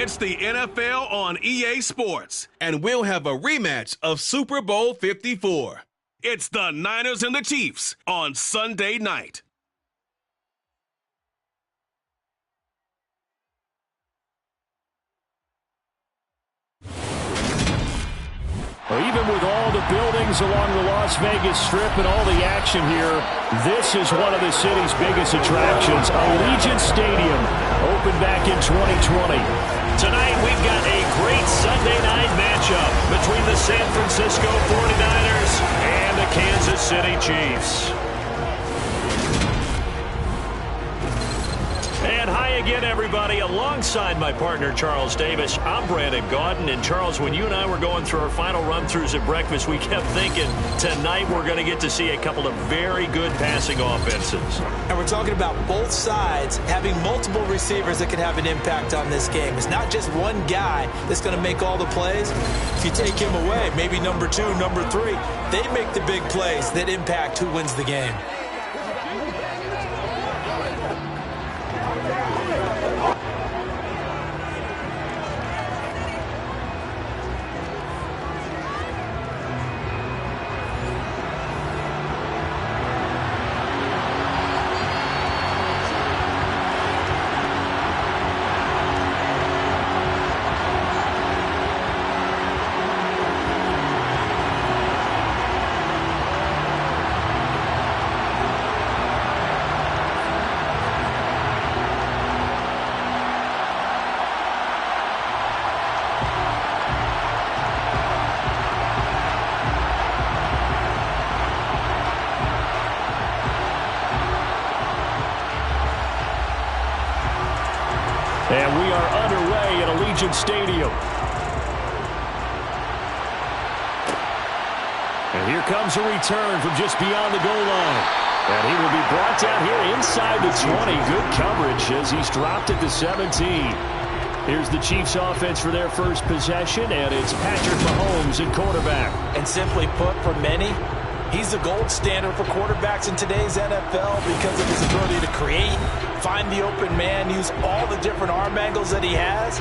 It's the NFL on EA Sports, and we'll have a rematch of Super Bowl 54. It's the Niners and the Chiefs on Sunday night. Well, even with all the buildings along the Las Vegas Strip and all the action here, this is one of the city's biggest attractions. Allegiant Stadium opened back in 2020. Tonight we've got a great Sunday night matchup between the San Francisco 49ers and the Kansas City Chiefs. And hi again, everybody. Alongside my partner, Charles Davis, I'm Brandon Gaudin. And, Charles, when you and I were going through our final run-throughs at breakfast, we kept thinking tonight we're going to get to see a couple of very good passing offenses. And we're talking about both sides having multiple receivers that can have an impact on this game. It's not just one guy that's going to make all the plays. If you take him away, maybe number 2, number 3, they make the big plays that impact who wins the game. And we are underway at Allegiant Stadium. And here comes a return from just beyond the goal line. And he will be brought down here inside the 20. Good coverage as he's dropped at the 17. Here's the Chiefs offense for their first possession, and it's Patrick Mahomes at quarterback. And simply put, for many, he's the gold standard for quarterbacks in today's NFL because of his ability to create, find the open man, use all the different arm angles that he has.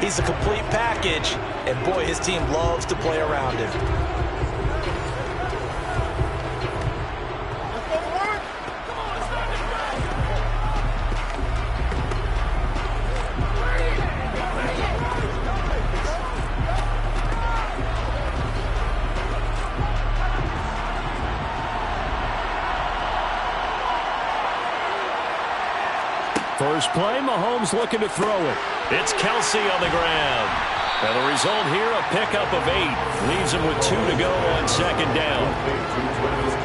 He's a complete package, and boy, his team loves to play around him. First play, Mahomes looking to throw it. It's Kelsey on the ground. And the result here, a pickup of 8. Leaves him with 2 to go on second down.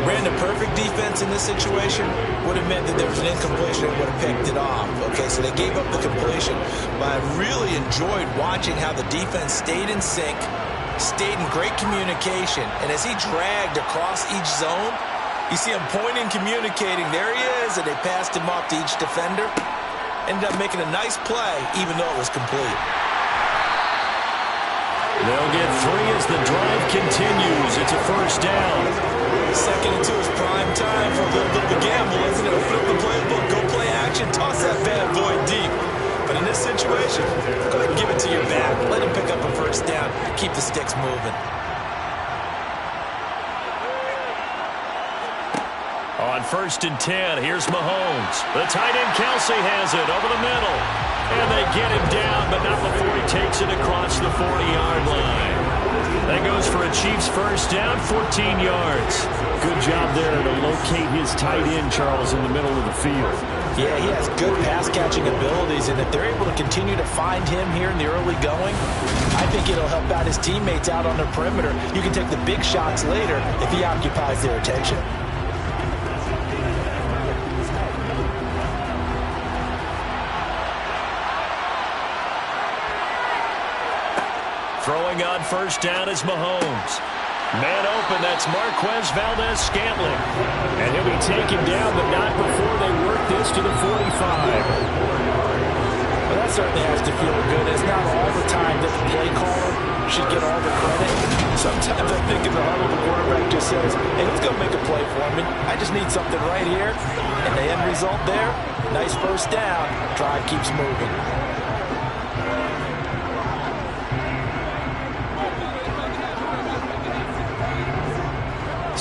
Brandon, perfect defense in this situation would have meant that there was an incompletion and would have picked it off. Okay, so they gave up the completion. But I really enjoyed watching how the defense stayed in sync, stayed in great communication. And as he dragged across each zone, you see him pointing, communicating. There he is, and they passed him off to each defender. Ended up making a nice play, even though it was complete. They'll get 3 as the drive continues. It's a first down. Second and 2 is prime time for a little bit of a gamble, isn't it? Open up the playbook, go play action, toss that bad boy deep. But in this situation, go ahead and give it to your back. Let him pick up a first down. Keep the sticks moving. On first and 10, here's Mahomes. The tight end Kelsey has it over the middle. And they get him down, but not before he takes it across the 40-yard line. That goes for a Chiefs first down, 14 yards. Good job there to locate his tight end, Charles, in the middle of the field. Yeah, he has good pass-catching abilities, and if they're able to continue to find him here in the early going, I think it'll help out his teammates out on the perimeter. You can take the big shots later if he occupies their attention. Throwing on first down is Mahomes. Man open, that's Marquez Valdez-Scantling. And he'll be taken down, but not before they work this to the 45. Well, that certainly has to feel good. It's not all the time that the play caller should get all the credit. Sometimes I think in the huddle, the quarterback just says, hey, who's going to make a play for me? I just need something right here. And the end result there, nice first down. Drive keeps moving.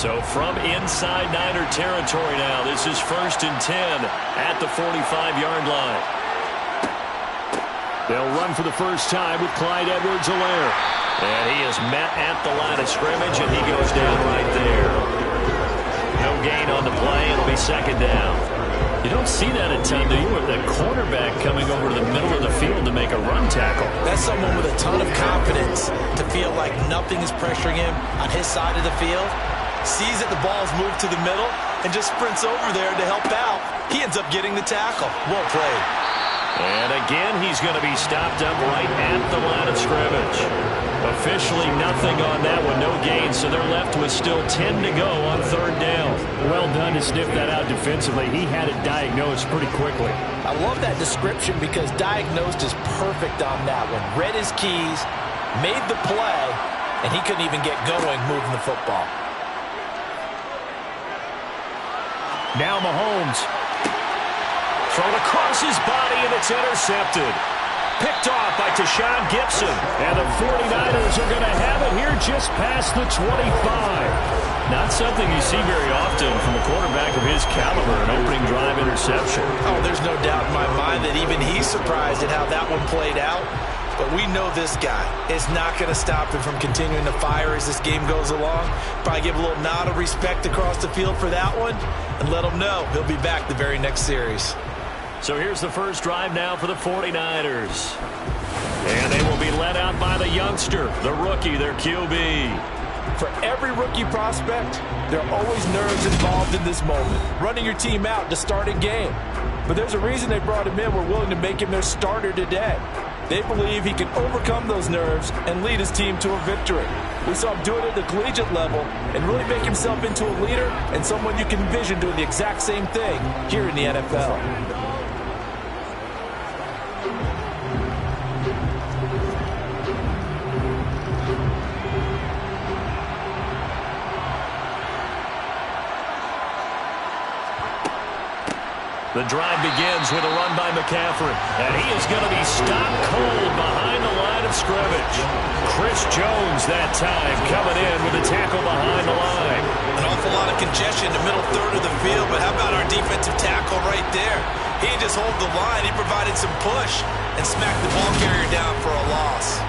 So from inside Niner territory now, this is 1st and 10 at the 45-yard line. They'll run for the first time with Clyde Edwards-Helaire. And he is met at the line of scrimmage, and he goes down right there. No gain on the play. It'll be 2nd down. You don't see that a ton, do you? With the cornerback coming over to the middle of the field to make a run tackle. That's someone with a ton of confidence to feel like nothing is pressuring him on his side of the field. Sees that the ball's moved to the middle and just sprints over there to help out. He ends up getting the tackle. Well played. And again, he's going to be stopped up right at the line of scrimmage. Officially nothing on that one, no gain, so they're left with still 10 to go on 3rd down. Well done to sniff that out defensively. He had it diagnosed pretty quickly. I love that description because diagnosed is perfect on that one. Read his keys, made the play, and he couldn't even get going moving the football. Now Mahomes. Thrown across his body, and it's intercepted. Picked off by Tashawn Gibson. And the 49ers are going to have it here just past the 25. Not something you see very often from a quarterback of his caliber, an opening drive interception. Oh, there's no doubt in my mind that even he's surprised at how that one played out. But we know this guy is not going to stop him from continuing to fire as this game goes along. Probably give a little nod of respect across the field for that one and let him know he'll be back the very next series. So here's the first drive now for the 49ers. And they will be led out by the youngster, the rookie, their QB. For every rookie prospect, there are always nerves involved in this moment. Running your team out to start a game. But there's a reason they brought him in. We're willing to make him their starter today. They believe he can overcome those nerves and lead his team to a victory. We saw him do it at the collegiate level and really make himself into a leader and someone you can envision doing the exact same thing here in the NFL. The drive begins with a run by McCaffrey. And he is going to be stopped cold behind the line of scrimmage. Chris Jones that time coming in with a tackle behind the line. An awful lot of congestion in the middle third of the field, but how about our defensive tackle right there? He didn't just hold the line, he provided some push and smacked the ball carrier down for a loss.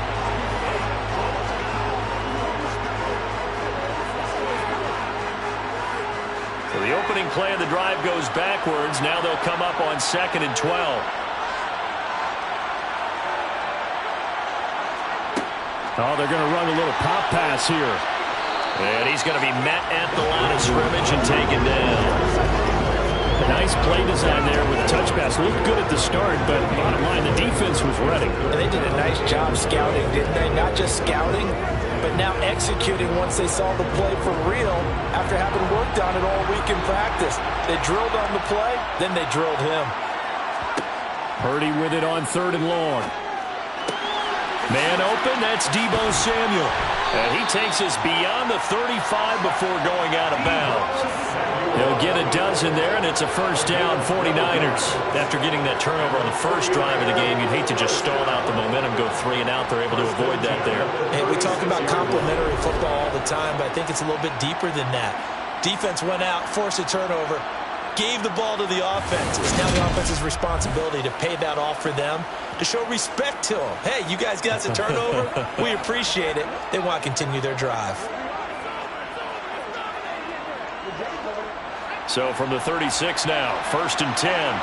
So the opening play of the drive goes backwards. Now they'll come up on 2nd and 12. Oh, they're going to run a little pop pass here. And he's going to be met at the line of scrimmage and taken down. A nice play design there with a touch pass. Looked good at the start, but bottom line, the defense was ready. And they did a nice job scouting, didn't they? Not just scouting, but now executing once they saw the play for real after having worked on it all week in practice. They drilled on the play, then they drilled him. Purdy with it on 3rd and long. Man open, that's Deebo Samuel. And he takes us beyond the 35 before going out of bounds. They'll get a dozen there, and it's a first down 49ers. After getting that turnover on the first drive of the game, you'd hate to just stall out the momentum, go 3 and out. They're able to avoid that there. Hey, we talk about complementary football all the time, but I think it's a little bit deeper than that. Defense went out, forced a turnover, gave the ball to the offense. It's now the offense's responsibility to pay that off for them, to show respect to them. Hey, you guys got the turnover. We appreciate it. They want to continue their drive. So from the 36 now, 1st and 10.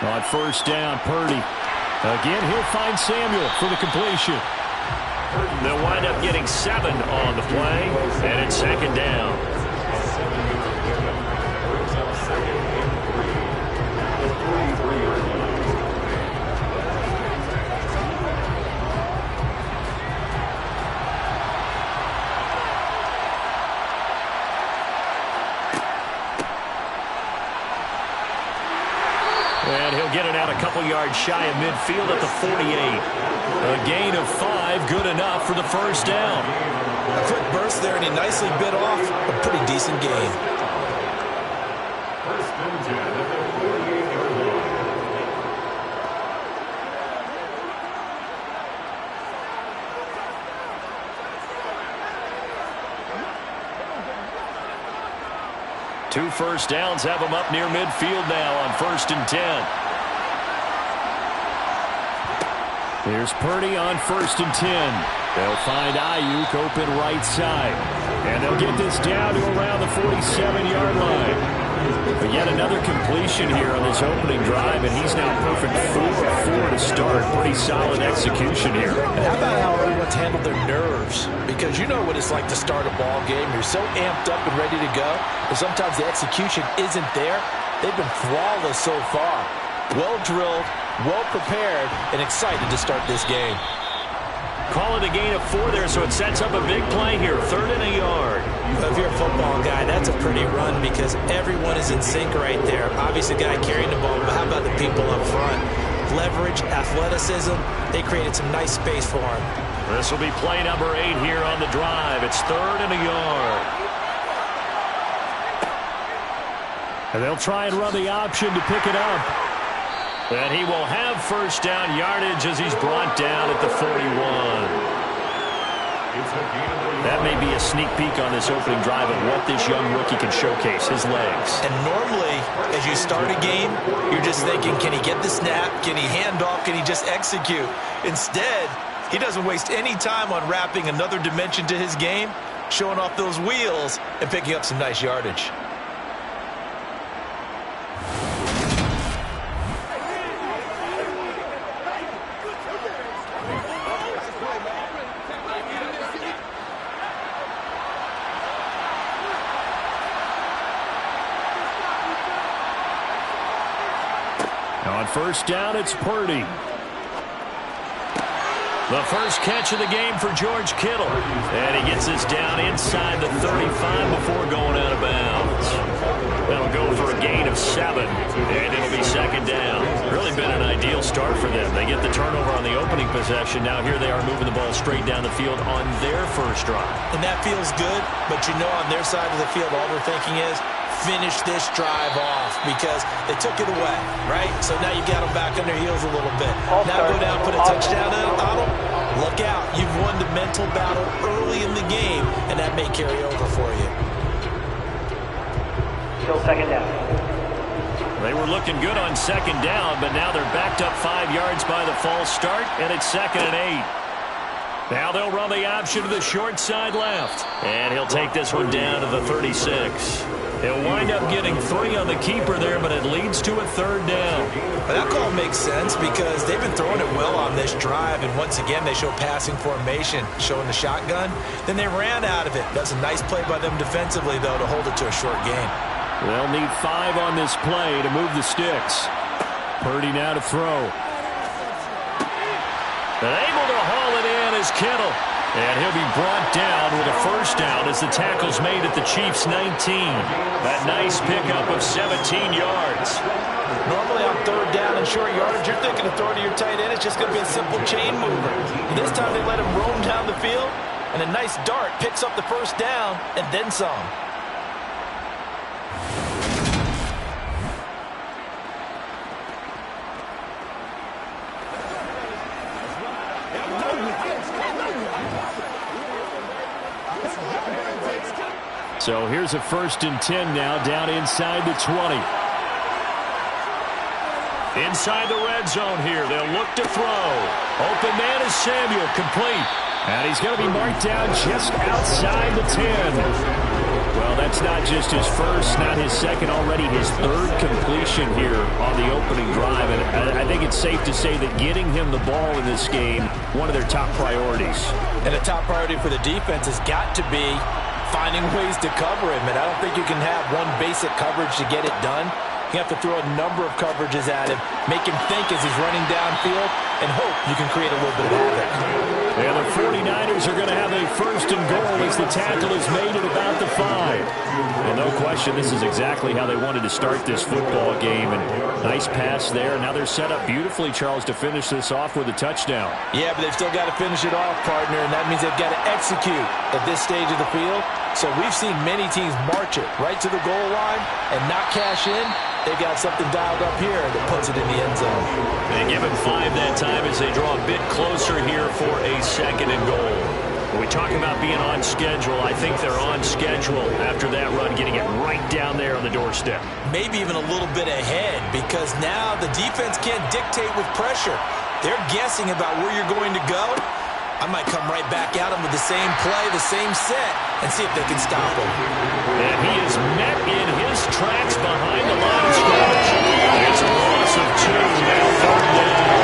On 1st down, Purdy. Again, he'll find Samuel for the completion. They'll wind up getting 7 on the play, and it's 2nd down. And he'll get it out a couple yards shy of midfield at the 48. A gain of 5, good enough for the first down. A quick burst there, and he nicely bit off a pretty decent gain. 2 first downs have them up near midfield now on 1st and 10. Here's Purdy on 1st and 10. They'll find Ayuk open right side. And they'll get this down to around the 47-yard line. But yet another completion here on this opening drive, and he's now perfect 4 of 4 to start. Pretty solid execution here. And how about how everyone's handled their nerves? Because you know what it's like to start a ball game. You're so amped up and ready to go, and sometimes the execution isn't there. They've been flawless so far. Well drilled, well prepared, and excited to start this game. Call it a gain of 4 there, so it sets up a big play here. 3rd and a yard. Well, if you're a football guy, that's a pretty run because everyone is in sync right there. Obviously, the guy carrying the ball, but how about the people up front? Leverage, athleticism, they created some nice space for him. This will be play number 8 here on the drive. It's 3rd and a yard. And they'll try and run the option to pick it up. And he will have first down yardage as he's brought down at the 41. That may be a sneak peek on this opening drive of what this young rookie can showcase, his legs. And normally, as you start a game, you're just thinking, can he get the snap? Can he hand off? Can he just execute? Instead, he doesn't waste any time on wrapping another dimension to his game, showing off those wheels, and picking up some nice yardage. On first down, it's Purdy. The first catch of the game for George Kittle. And he gets this down inside the 35 before going out of bounds. That'll go for a gain of 7, and it'll be 2nd down. Really been an ideal start for them. They get the turnover on the opening possession. Now here they are moving the ball straight down the field on their first drive. And that feels good, but you know on their side of the field, all they're thinking is, finish this drive off because they took it away, right? So now you got them back on their heels a little bit. Now go down, put a touchdown on them. Look out. You've won the mental battle early in the game, and that may carry over for you. Still 2nd down. They were looking good on 2nd down, but now they're backed up 5 yards by the false start, and it's 2nd and 8. Now they'll run the option to the short side left. And he'll take this one down to the 36. He'll wind up getting 3 on the keeper there, but it leads to a 3rd down. But that call makes sense because they've been throwing it well on this drive, and once again they show passing formation, showing the shotgun. Then they ran out of it. That's a nice play by them defensively, though, to hold it to a short gain. They'll need 5 on this play to move the sticks. Purdy now to throw. And able to haul it in is Kittle. And he'll be brought down with a first down as the tackle's made at the Chiefs' 19. That nice pickup of 17 yards. Normally on 3rd down and short yardage, you're thinking of throwing to your tight end. It's just going to be a simple chain mover. This time they let him roam down the field, and a nice dart picks up the first down and then some. So here's a 1st and 10 now down inside the 20. Inside the red zone here. They'll look to throw. Open man is Samuel, complete. And he's going to be marked down just outside the 10. Well, that's not just his first, not his second, already his 3rd completion here on the opening drive. And I think it's safe to say that getting him the ball in this game, one of their top priorities. And a top priority for the defense has got to be finding ways to cover him. And I don't think you can have one basic coverage to get it done. You have to throw a number of coverages at him, make him think as he's running downfield, and hope you can create a little bit of havoc. And the 49ers are going to have a 1st and goal as the tackle is made at about the 5. Well, no question, this is exactly how they wanted to start this football game. And nice pass there. Now they're set up beautifully, Charles, to finish this off with a touchdown. Yeah, but they've still got to finish it off, partner, and that means they've got to execute at this stage of the field. So we've seen many teams march it right to the goal line and not cash in. They've got something dialed up here that puts it in the end zone. They give him 5 that time as they draw a bit closer here for a 2nd and goal. When we talk about being on schedule, I think they're on schedule after that run, getting it right down there on the doorstep. Maybe even a little bit ahead, because now the defense can't dictate with pressure. They're guessing about where you're going to go. I might come right back at them with the same play, the same set, and see if they can stop him. And he is met in his tracks behind the line of scrimmage. It's a loss of 2, now 3rd down.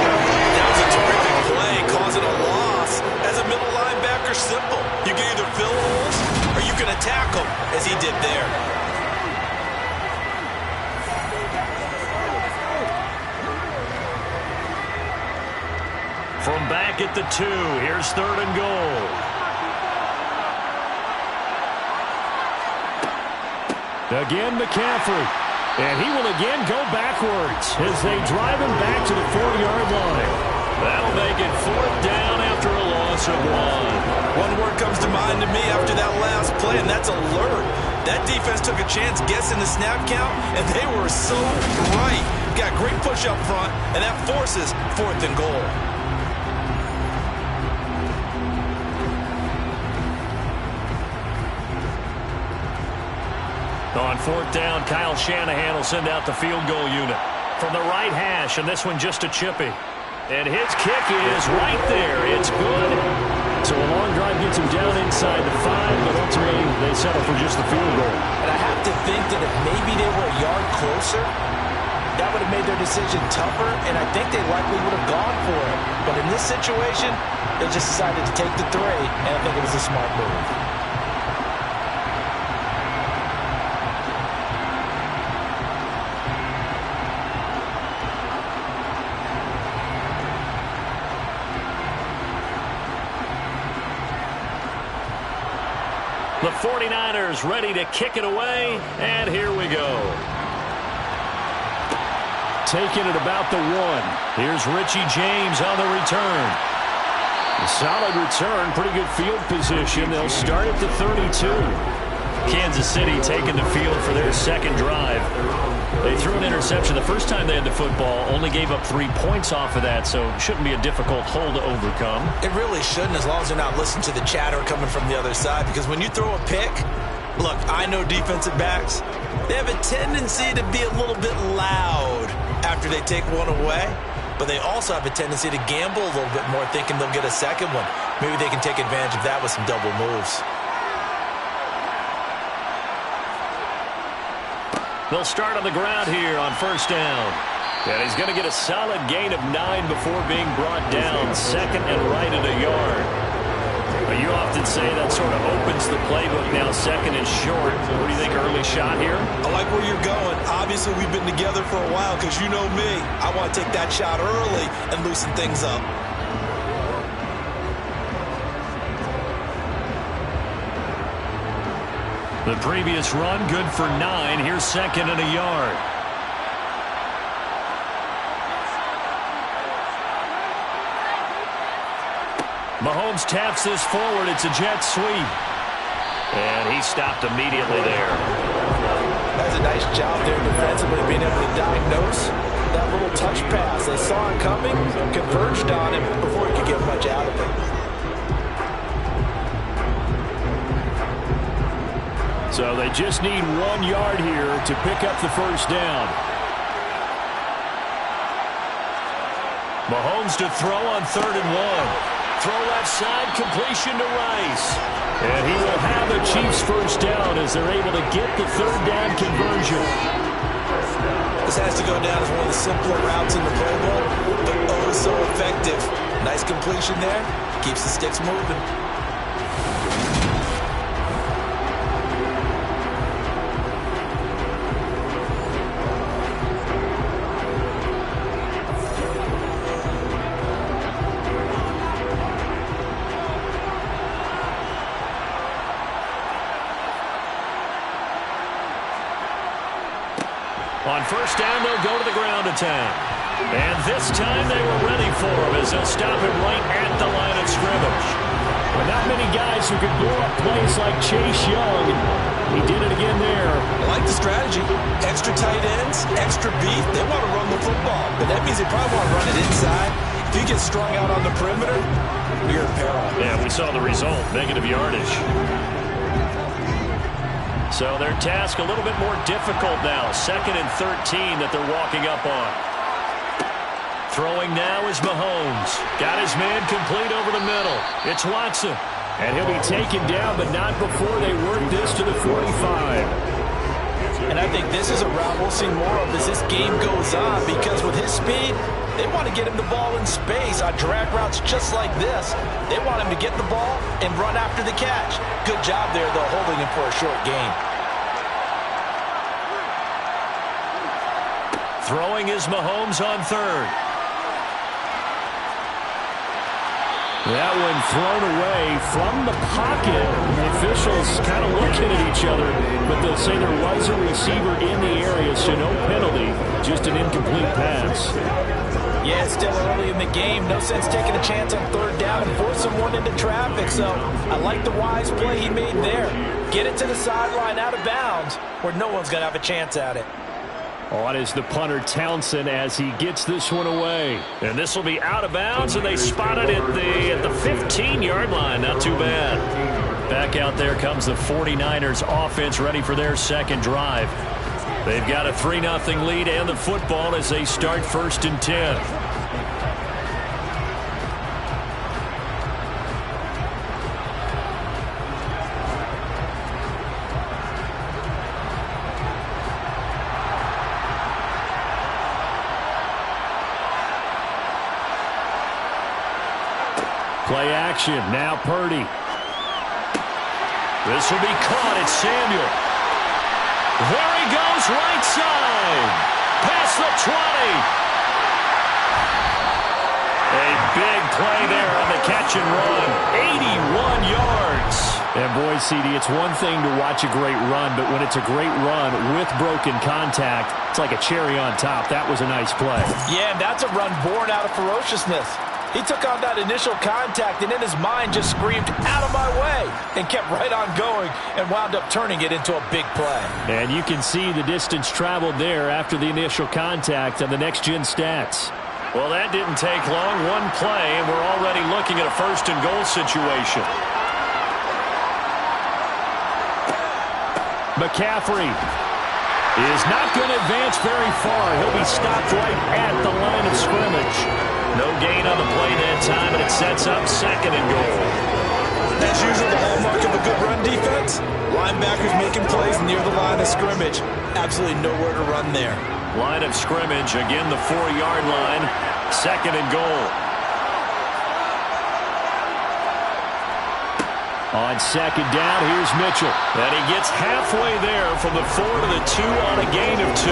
That was a terrific play, causing a loss. As a middle linebacker, simple. You can either fill holes or you can attack them, as he did there. From back at the 2, here's 3rd and goal. Again, McCaffrey. And he will again go backwards as they drive him back to the 40-yard line. That'll make it 4th down after a loss of 1. One word comes to mind to me after that last play, and that's alert. That defense took a chance guessing the snap count, and they were so right. Got great push up front, and that forces 4th and goal. On 4th down, Kyle Shanahan will send out the field goal unit from the right hash, and this one just a chippy. And his kick is right there. It's good. So a long drive gets him down inside the 5, but ultimately they settle for just the field goal. And I have to think that if maybe they were a yard closer, that would have made their decision tougher, and I think they likely would have gone for it. But in this situation, they just decided to take the 3, and I think it was a smart move. The 49ers ready to kick it away, and here we go. Taking it about the 1. Here's Richie James on the return. A solid return, pretty good field position. They'll start at the 32. Kansas City taking the field for their 2nd drive. They threw an interception the first time they had the football, only gave up 3 points off of that, so it shouldn't be a difficult hole to overcome. It really shouldn't, as long as they're not listening to the chatter coming from the other side, because when you throw a pick, look, I know defensive backs, they have a tendency to be a little bit loud after they take one away, but they also have a tendency to gamble a little bit more, thinking they'll get a second one. Maybe they can take advantage of that with some double moves. They'll start on the ground here on 1st down. And he's going to get a solid gain of 9 before being brought down. 2nd and right at a yard. But you often say that sort of opens the playbook now, 2nd and short. What do you think, early shot here? I like where you're going. Obviously, we've been together for a while because you know me. I want to take that shot early and loosen things up. The previous run, good for 9. Here's 2nd and a yard. Mahomes taps this forward. It's a jet sweep. And he stopped immediately there. That's a nice job there defensively, being able to diagnose that little touch pass. They saw it coming, converged on him before he could get much out of it. So they just need 1 yard here to pick up the 1st down. Mahomes to throw on 3rd and 1. Throw left side, completion to Rice. And he will have the Chiefs 1st down as they're able to get the 3rd down conversion. This has to go down as one of the simpler routes in the playbook, but oh so effective. Nice completion there. Keeps the sticks moving. On 1st down, they'll go to the ground attack. And this time they were ready for him as they'll stop him right at the line of scrimmage. Well, not many guys who could blow up plays like Chase Young. He did it again there. I like the strategy. Extra tight ends, extra beef. They want to run the football, but that means they probably want to run it inside. If you get strung out on the perimeter, you're in peril. Yeah, we saw the result, negative yardage. So their task a little bit more difficult now. 2nd and 13 that they're walking up on. Throwing now is Mahomes. Got his man complete over the middle. It's Watson. And he'll be taken down, but not before they work this to the 45. And I think this is a route we'll see more of as this game goes on, because with his speed, they want to get him the ball in space on drag routes just like this. They want him to get the ball and run after the catch. Good job there, though, holding him for a short gain. Throwing is Mahomes on 3rd. That one thrown away from the pocket. The officials kind of looking at each other, but they'll say there was a receiver in the area, so no penalty, just an incomplete pass. Yeah, it's still early in the game. No sense taking a chance on 3rd down and forcing one into traffic. So I like the wise play he made there. Get it to the sideline out of bounds where no one's going to have a chance at it. On is the punter, Townsend, as he gets this one away. And this will be out of bounds, and they spot it at the 15-yard line. Not too bad. Back out there comes the 49ers offense, ready for their second drive. They've got a 3-0 lead and the football as they start 1st and 10. Play action. Now Purdy. This will be caught. It's Samuel. There he goes, right side. Past the 20. A big play there on the catch and run. 81 yards. And boy, CD, it's one thing to watch a great run, but when it's a great run with broken contact, it's like a cherry on top. That was a nice play. Yeah, and that's a run born out of ferociousness. He took on that initial contact and in his mind just screamed, "Out of my way," and kept right on going and wound up turning it into a big play. And you can see the distance traveled there after the initial contact on the next-gen stats. Well, that didn't take long. One play, and we're already looking at a 1st and goal situation. McCaffrey is not going to advance very far. He'll be stopped right at the line of scrimmage. No gain on the play that time, and it sets up 2nd and goal. As usual, the hallmark of a good run defense, linebackers making plays near the line of scrimmage. Absolutely nowhere to run there. Line of scrimmage, again the 4-yard line, 2nd and goal. On 2nd down, here's Mitchell. And he gets halfway there from the 4 to the 2 on a gain of 2.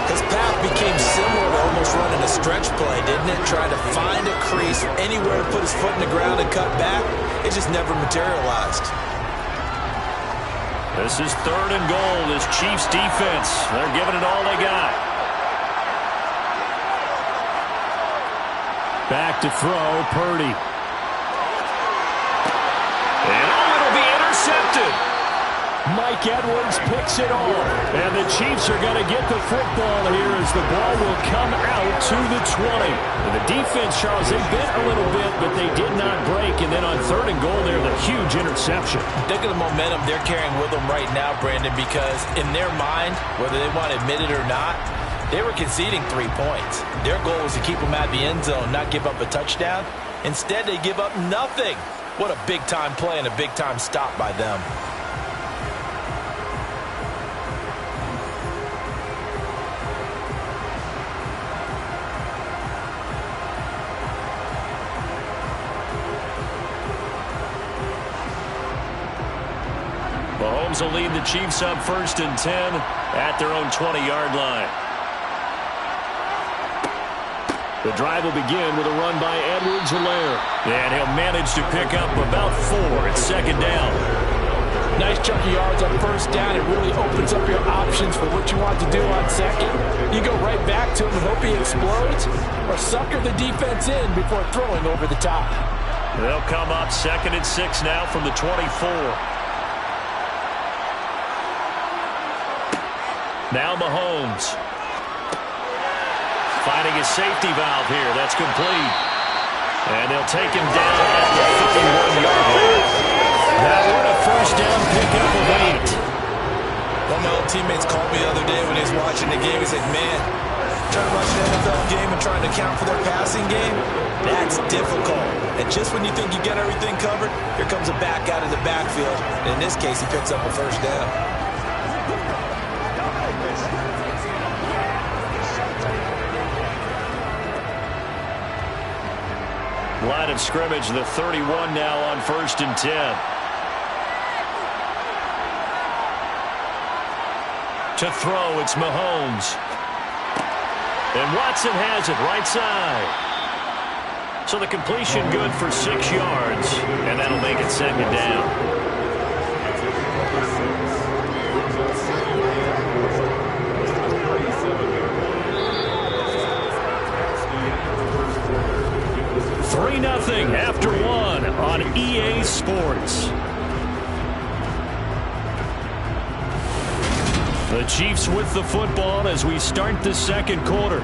His path became similar to almost running a stretch play, didn't it? Trying to find a crease, anywhere to put his foot in the ground and cut back. It just never materialized. This is 3rd and goal. This Chiefs defense, they're giving it all they got. Back to throw, Purdy. And it'll be intercepted. Mike Edwards picks it off. And the Chiefs are going to get the football here as the ball will come out to the 20. And the defense, Charles, they bit a little bit, but they did not break. And then on 3rd and goal there, the huge interception. Look at the momentum they're carrying with them right now, Brandon, because in their mind, whether they want to admit it or not, they were conceding 3 points. Their goal was to keep them at the end zone, not give up a touchdown. Instead, they give up nothing. What a big-time play and a big-time stop by them. Mahomes will lead the Chiefs up 1st and 10 at their own 20-yard line. The drive will begin with a run by Edwards-Helaire. And he'll manage to pick up about 4 at 2nd down. Nice chunky yards on 1st down. It really opens up your options for what you want to do on 2nd. You go right back to him and hope he explodes, or sucker the defense in before throwing over the top. They'll come up 2nd and 6 now from the 24. Now Mahomes. finding a safety valve here. That's complete. And they'll take him down at the 31-yard line. That would a first down pickup of 8. One of my old teammates called me the other day when he was watching the game. He said, man, trying to watch an NFL game and trying to account for their passing game, that's difficult. And just when you think you get everything covered, here comes a back out of the backfield. And in this case, he picks up a first down. Line of scrimmage, the 31 now on 1st and 10. To throw, it's Mahomes. And Watson has it right side. So the completion good for 6 yards, and that'll make it 2nd down. Three 0 after 1 on EA Sports. The Chiefs with the football as we start the 2nd quarter,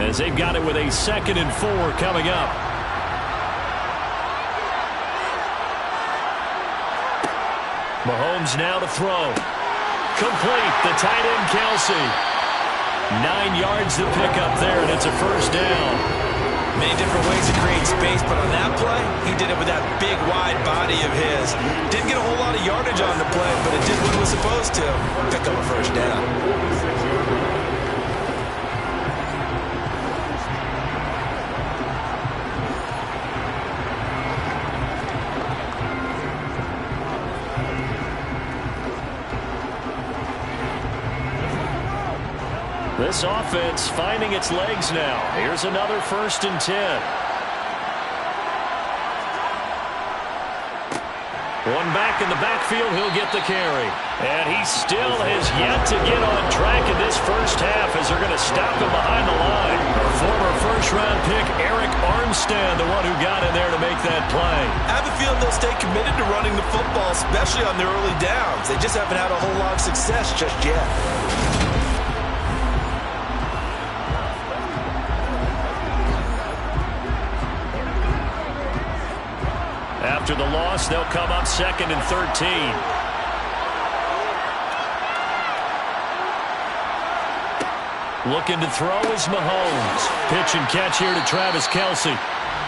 as they've got it with a 2nd and 4 coming up. Mahomes now to throw. Complete, the tight end Kelsey. 9 yards to pick up there, and it's a first down. Many different ways to create space, but on that play, he did it with that big, wide body of his. Didn't get a whole lot of yardage on the play, but it did what it was supposed to. Pick up a first down. This offense finding its legs now. Here's another 1st and 10. One back in the backfield, he'll get the carry. And he still has yet to get on track in this first half as they're going to stop him behind the line. Former first-round pick Eric Armstead, the one who got in there to make that play. I have a feeling they'll stay committed to running the football, especially on their early downs. They just haven't had a whole lot of success just yet. After the loss, they'll come up 2nd and 13. Looking to throw is Mahomes. Pitch and catch here to Travis Kelce.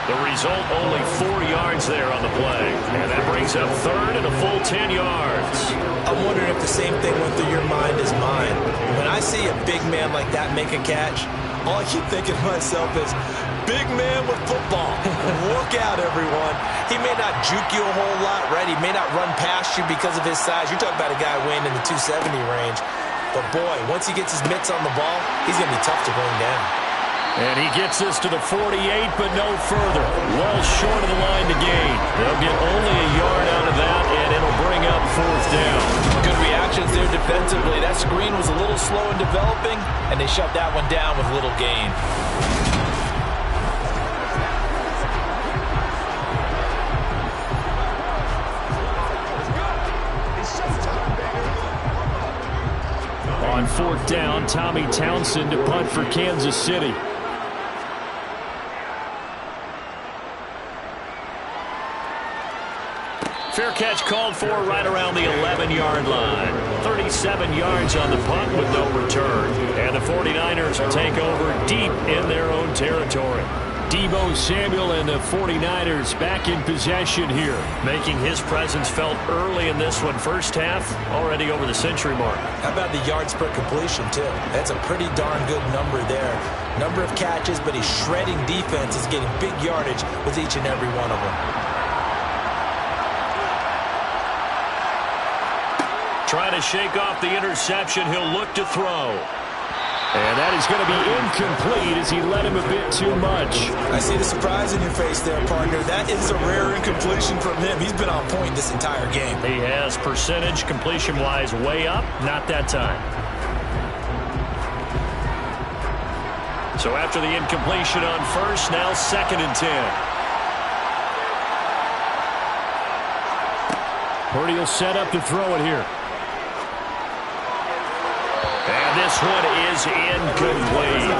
The result, only 4 yards there on the play. And that brings up 3rd and a full 10 yards. I'm wondering if the same thing went through your mind as mine. When I see a big man like that make a catch, all I keep thinking to myself is, big man with football. Look out, everyone. He may not juke you a whole lot, right? He may not run past you because of his size. You're talking about a guy weighing in the 270 range. But, boy, once he gets his mitts on the ball, he's going to be tough to bring down. And he gets us to the 48, but no further. Well short of the line to gain. They'll get only a yard out of that, and it'll bring up 4th down. Good reactions there defensively. That screen was a little slow in developing, and they shut that one down with little gain. On 4th down, Tommy Townsend to punt for Kansas City. Fair catch called for right around the 11-yard line. 37 yards on the punt with no return. And the 49ers will take over deep in their own territory. Deebo Samuel and the 49ers back in possession here, making his presence felt early in this one. First half, already over the century mark. How about the yards per completion, too? That's a pretty darn good number there. Number of catches, but he's shredding defenses, getting big yardage with each and every one of them. Trying to shake off the interception, he'll look to throw. And that is going to be incomplete as he led him a bit too much. I see the surprise in your face there, partner. That is a rare incompletion from him. He's been on point this entire game. He has percentage completion-wise way up, not that time. So after the incompletion on first, now 2nd and 10. Purdy will set up to throw it here. And this one is incomplete.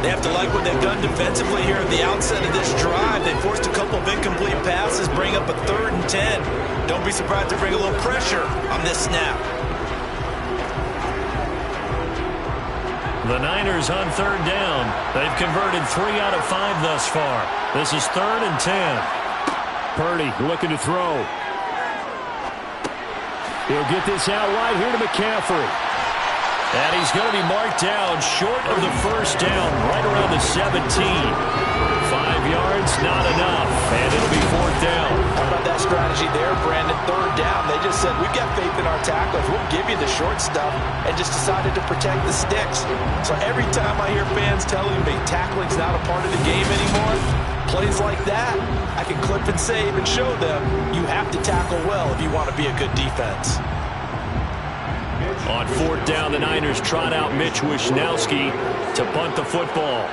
They have to like what they've done defensively here at the outset of this drive. They forced a couple of incomplete passes, bring up a 3rd and 10. Don't be surprised to bring a little pressure on this snap. The Niners on 3rd down. They've converted 3 out of 5 thus far. This is 3rd and 10. Purdy looking to throw. He'll get this out wide here to McCaffrey. And he's going to be marked down short of the first down, right around the 17. 5 yards, not enough. And it'll be 4th down. How about that strategy there, Brandon? 3rd down. They just said, we've got faith in our tacklers. We'll give you the short stuff, and just decided to protect the sticks. So every time I hear fans telling me tackling's not a part of the game anymore, plays like that, I can clip and save and show them you have to tackle well if you want to be a good defense. On 4th down, the Niners trot out Mitch Wishnowski to punt the football.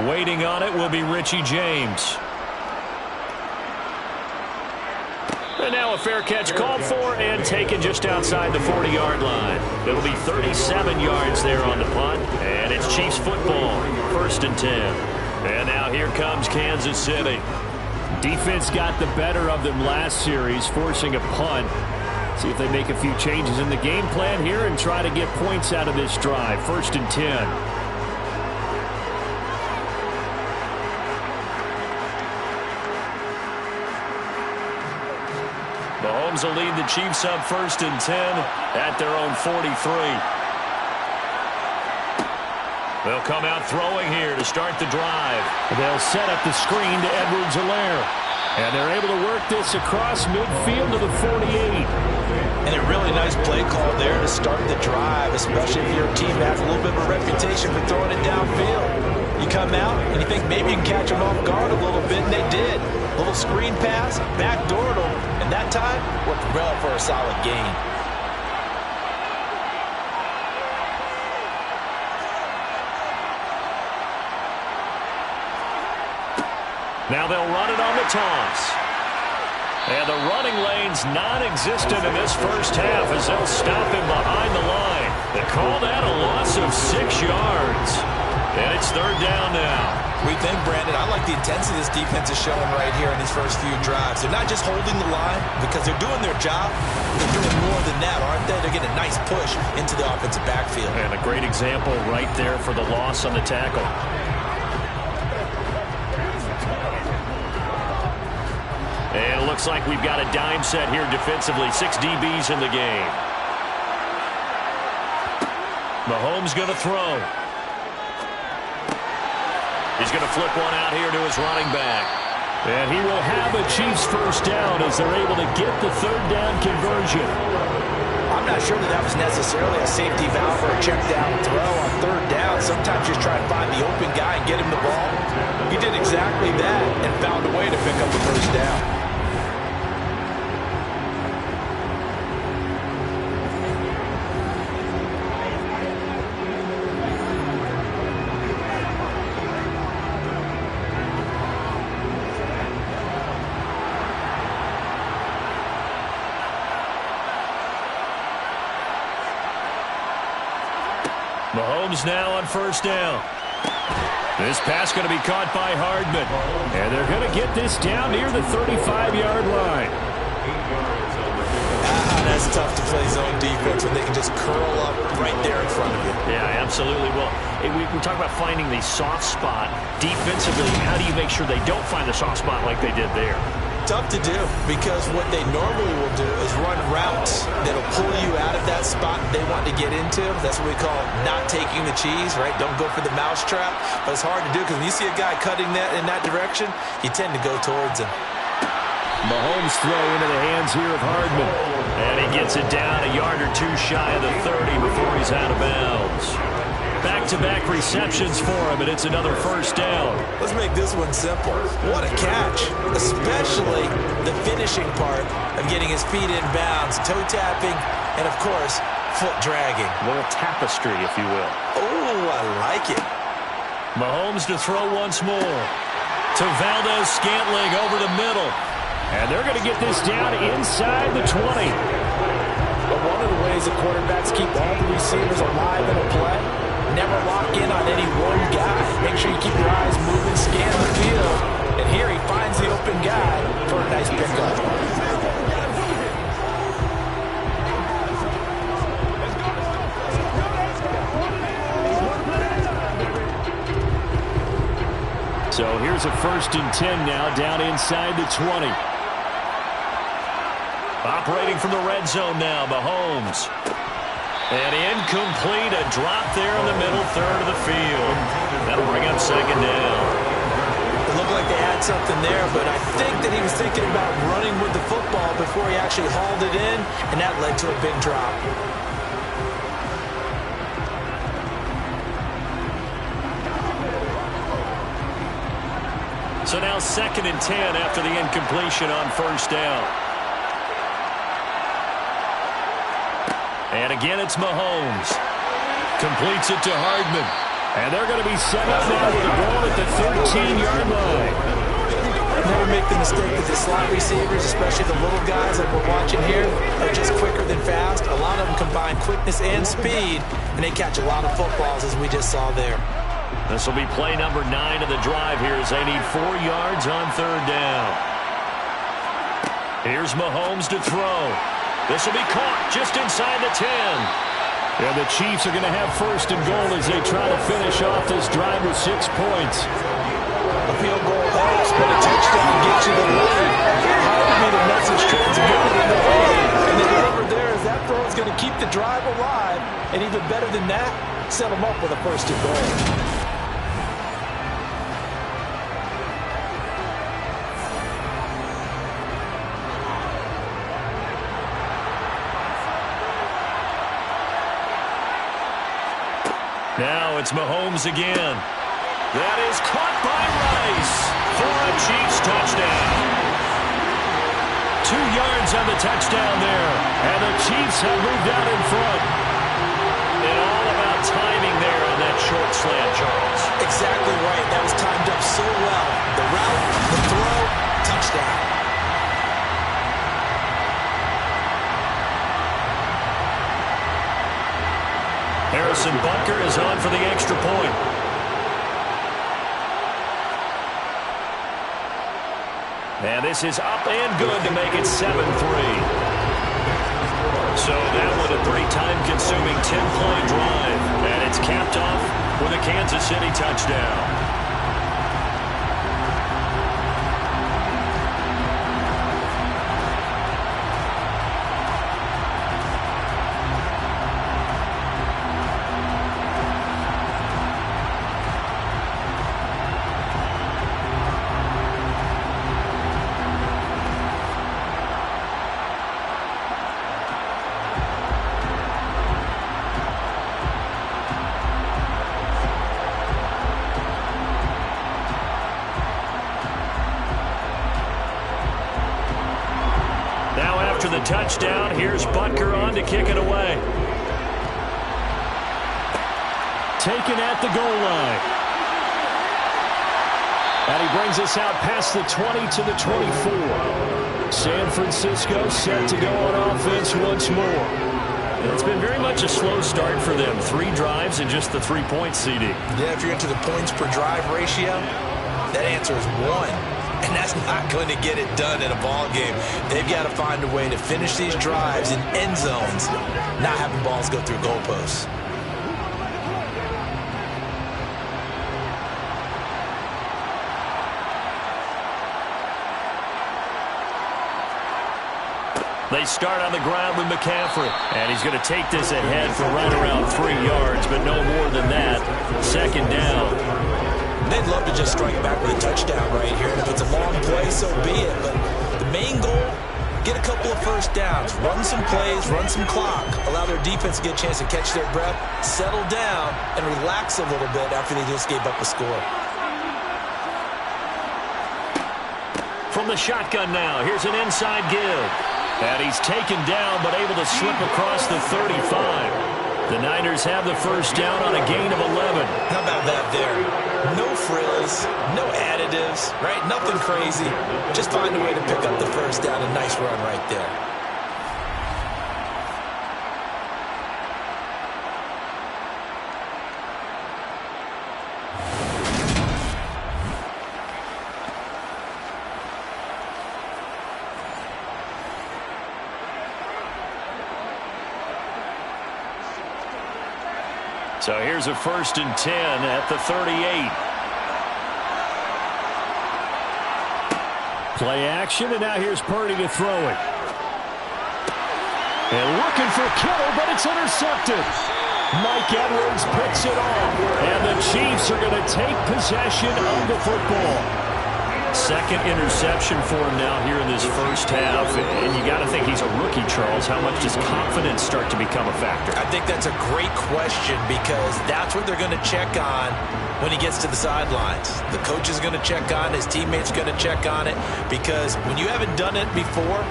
Waiting on it will be Richie James. And now a fair catch called for and taken just outside the 40-yard line. It'll be 37 yards there on the punt, and it's Chiefs football, 1st and 10. And now here comes Kansas City. Defense got the better of them last series, forcing a punt. See if they make a few changes in the game plan here and try to get points out of this drive. 1st and 10. Mahomes will lead the Chiefs up 1st and 10 at their own 43. They'll come out throwing here to start the drive. They'll set up the screen to Edwards-Helaire. And they're able to work this across midfield to the 48. And a really nice play call there to start the drive, especially if your team has a little bit of a reputation for throwing it downfield. You come out and you think maybe you can catch them off guard a little bit, and they did. Little screen pass, backdoored them, and that time worked well for a solid gain. Now they'll run it on the toss. And the running lane's non-existent in this first half as they'll stop him behind the line. They call that a loss of 6 yards. And it's 3rd down now. We think, Brandon, I like the intensity this defense is showing right here in these first few drives. They're not just holding the line because they're doing their job. They're doing more than that, aren't they? They're getting a nice push into the offensive backfield. And a great example right there for the loss on the tackle. And it looks like we've got a dime set here defensively. 6 DBs in the game. Mahomes going to throw. He's going to flip one out here to his running back. And he will have a Chiefs 1st down as they're able to get the 3rd down conversion. I'm not sure that was necessarily a safety valve or a check down throw on 3rd down. Sometimes just try to find the open guy and get him the ball. He did exactly that and found a way to pick up the 1st down. Mahomes now on 1st down. This pass going to be caught by Hardman. And they're going to get this down near the 35-yard line. That's tough to play zone defense when they can just curl up right there in front of you. Yeah, absolutely. Well, we talk about finding the soft spot. Defensively, how do you make sure they don't find the soft spot like they did there? Tough to do because what they normally will do is run routes that'll pull you out of that spot they want to get into. That's what we call not taking the cheese, right? Don't go for the mousetrap. But it's hard to do because when you see a guy cutting that in that direction, you tend to go towards him. Mahomes throw into the hands here of Hardman. And he gets it down a yard or two shy of the 30 before he's out of bounds. Back-to-back receptions for him, and it's another 1st down. Let's make this one simple. What a catch, especially the finishing part of getting his feet in bounds, toe tapping, and, of course, foot dragging. A little tapestry, if you will. Oh, I like it. Mahomes to throw once more. To Valdez-Scantling over the middle. And they're going to get this down inside the 20. But one of the ways the quarterbacks keep all the receivers alive in a play Never lock in on any one guy. Make sure you keep your eyes moving, scan the field. And here he finds the open guy for a nice pickup. So here's a 1st and 10 now, down inside the 20. Operating from the red zone now, Mahomes. And incomplete, a drop there in the middle third of the field. That'll bring up 2nd down. It looked like they had something there, but I think that he was thinking about running with the football before he actually hauled it in, and that led to a big drop. So now 2nd and 10 after the incompletion on 1st down. And again, it's Mahomes. Completes it to Hardman. And they're going to be set up now with a ball at the 13-yard line. Never make the mistake that the slot receivers, especially the little guys like we're watching here, are just quicker than fast. A lot of them combine quickness and speed, and they catch a lot of footballs, as we just saw there. This will be play number 9 of the drive here as they need 4 yards on 3rd down. Here's Mahomes to throw. This will be caught just inside the 10. And the Chiefs are going to have 1st and goal as they try to finish off this drive with 6 points. A field goal helps, but a touchdown gets you the lead. How to be the message transmitted in the lead. And then over there is that throw is going to keep the drive alive. And even better than that, set them up with a 1st and goal. Now it's Mahomes again. That is caught by Rice for a Chiefs touchdown. 2 yards on the touchdown there. And the Chiefs have moved out in front. And all about timing there on that short slant, Charles. Exactly right. That was timed up so well. The route, the throw, touchdown. Harrison Butker is on for the extra point. And this is up and good to make it 7-3. So that was a pretty time-consuming 10-play drive. And it's capped off with a Kansas City touchdown. After the touchdown, here's Butker on to kick it away. Taken at the goal line. And he brings us out past the 20 to the 24. San Francisco set to go on offense once more. It's been very much a slow start for them. 3 drives and just the 3-point CD. Yeah, if you're into the points per drive ratio, that answer is 1. And that's not going to get it done in a ball game. They've got to find a way to finish these drives in end zones, not having balls go through goalposts. They start on the ground with McCaffrey. And he's going to take this ahead for right around 3 yards, but no more than that. 2nd down. They'd love to just strike back with a touchdown right here. And if it's a long play, so be it. But the main goal, get a couple of 1st downs. Run some plays, run some clock. Allow their defense to get a chance to catch their breath, settle down, and relax a little bit after they just gave up a score. From the shotgun now, here's an inside give. And he's taken down, but able to slip across the 35. The Niners have the 1st down on a gain of 11. How about that there? No frills, no additives, right? Nothing crazy. Just find a way to pick up the 1st down. A nice run right there. So here's a 1st and 10 at the 38. Play action, and now here's Purdy to throw it. And looking for Kittle, but it's intercepted. Mike Edwards picks it off. And the Chiefs are going to take possession of the football. Second interception for him now here in this first half. And you got to think he's a rookie, Charles. How much does confidence start to become a factor? I think that's a great question because that's what they're going to check on when he gets to the sidelines. The coach is going to check on it. His teammates going to check on it because when you haven't done it before,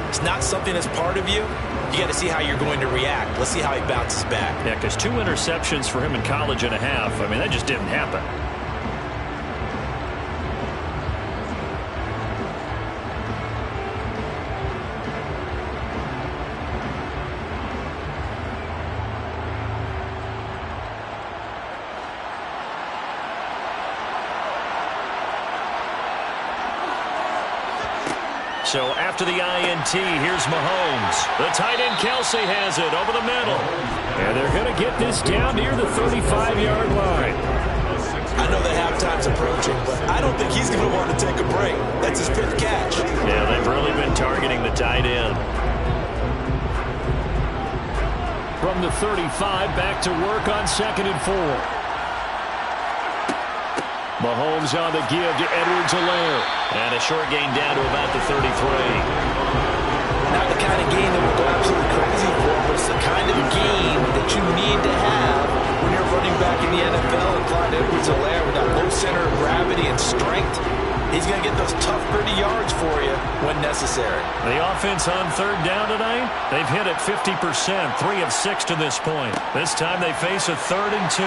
it's not something that's part of you. You got to see how you're going to react. Let's see how he bounces back. Yeah, because 2 interceptions for him in college and a half. I mean, that just didn't happen. So after the INT, here's Mahomes. The tight end Kelsey has it over the middle. And they're going to get this down near the 35-yard line. I know that halftime's approaching, but I don't think he's going to want to take a break. That's his 5th catch. Yeah, they've really been targeting the tight end. From the 35, back to work on 2nd and 4. Mahomes on the give to Edwards-Helaire. And a short gain down to about the 33. Not the kind of game that we'll go absolutely crazy for, but it's the kind of game that you need to have when you're running back in the NFL. And Clyde Edwards-Helaire with that low center of gravity and strength, he's going to get those tough, gritty yards for you when necessary. The offense on 3rd down tonight, they've hit it 50%, 3 of 6 to this point. This time they face a 3rd and 2.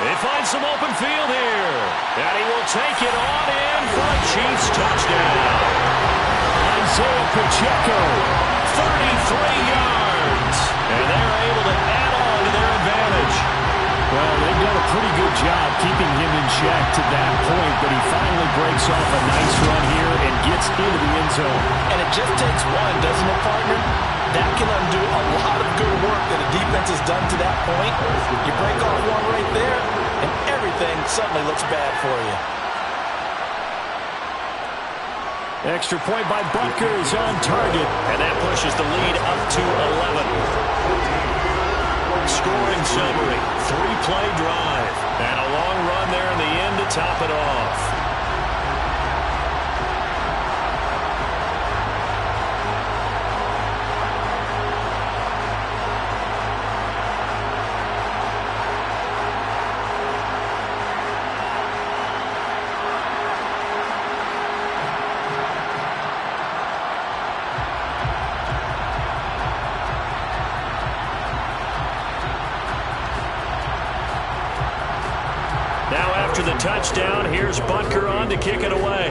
They find some open field here. And he will take it on in for a Chiefs touchdown. Isaiah Pacheco, 33 yards. And they're able to add on to their advantage. Well, they've done a pretty good job keeping him in check to that point, but he finally breaks off a nice run here and gets into the end zone. And it just takes one, doesn't it, partner? That can undo a lot of good work that a defense has done to that point. You break off one right there, and everything suddenly looks bad for you. Extra point by Butker is on target. And that pushes the lead up to 11. Scoring summary, 3-play drive. And a long run there in the end to top it off. Now after the touchdown, here's Butker on to kick it away.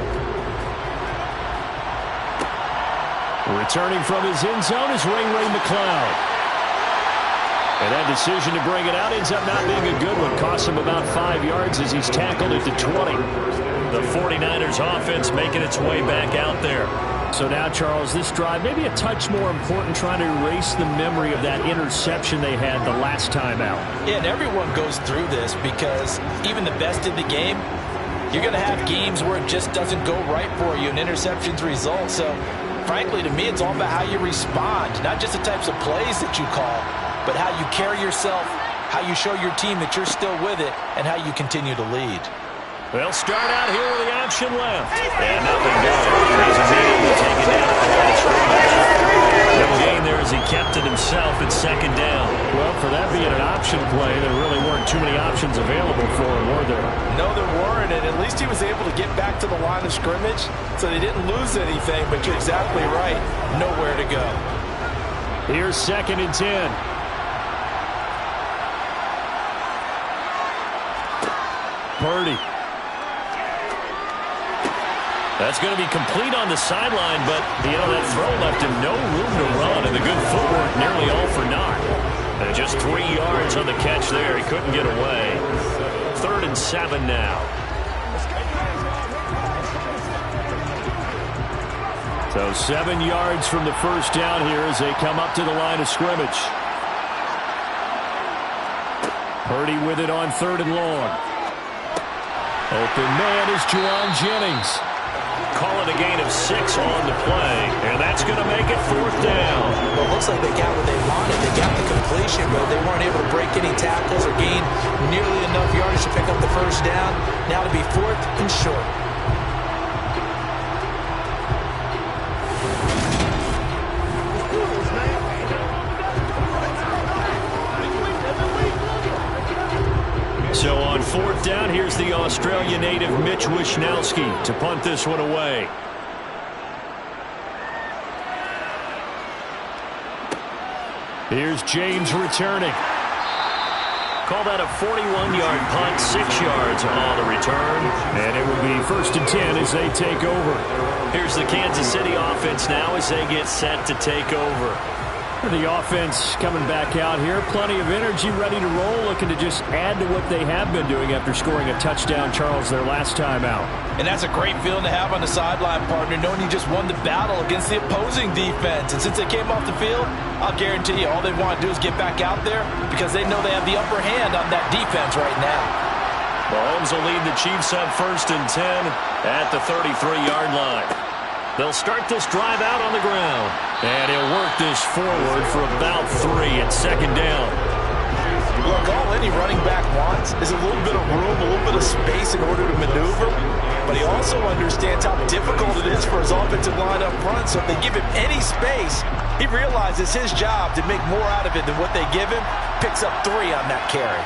Returning from his end zone is Ray McCloud. And that decision to bring it out ends up not being a good one. Costs him about 5 yards as he's tackled at the 20. The 49ers offense making its way back out there. So now, Charles, this drive maybe a touch more important, trying to erase the memory of that interception they had the last time out. Yeah, and everyone goes through this because even the best in the game, you're going to have games where it just doesn't go right for you and interceptions result. So, frankly, to me, it's all about how you respond, not just the types of plays that you call, but how you carry yourself, how you show your team that you're still with it, and how you continue to lead. They'll start out here with the option left. And nothing doing. He's immediately taken down at the line of scrimmage. No gain there as he kept it himself at 2nd down. Well, for that being an option play, there really weren't too many options available for him, were there? No, there weren't, and at least he was able to get back to the line of scrimmage, so they didn't lose anything, but you're exactly right. Nowhere to go. Here's 2nd and 10. Purdy. That's going to be complete on the sideline, but, that throw left him no room to run, and the good footwork nearly all for naught. And just 3 yards on the catch there. He couldn't get away. 3rd and 7 now. So 7 yards from the first down here as they come up to the line of scrimmage. Purdy with it on 3rd and long. Open man is Juwan Jennings. Call it a gain of 6 on the play, and that's going to make it 4th down. Well, it looks like they got what they wanted. They got the completion, but they weren't able to break any tackles or gain nearly enough yardage to pick up the 1st down. Now to be 4th and short. So on 4th down, here's the Australian native Mitch Wishnowsky to punt this one away. Here's James returning. Call that a 41-yard punt, 6 yards on the return. And it will be 1st and 10 as they take over. Here's the Kansas City offense now as they get set to take over. The offense coming back out here. Plenty of energy, ready to roll, looking to just add to what they have been doing after scoring a touchdown, Charles, their last time out. And that's a great feeling to have on the sideline, partner, knowing you just won the battle against the opposing defense. And since they came off the field, I'll guarantee you all they want to do is get back out there because they know they have the upper hand on that defense right now. Mahomes will lead the Chiefs up 1st and 10 at the 33-yard line. They'll start this drive out on the ground. And he'll work this forward for about 3 at 2nd down. Look, all any running back wants is a little bit of room, a little bit of space in order to maneuver. But he also understands how difficult it is for his offensive line up front. So if they give him any space, he realizes his job to make more out of it than what they give him. Picks up 3 on that carry.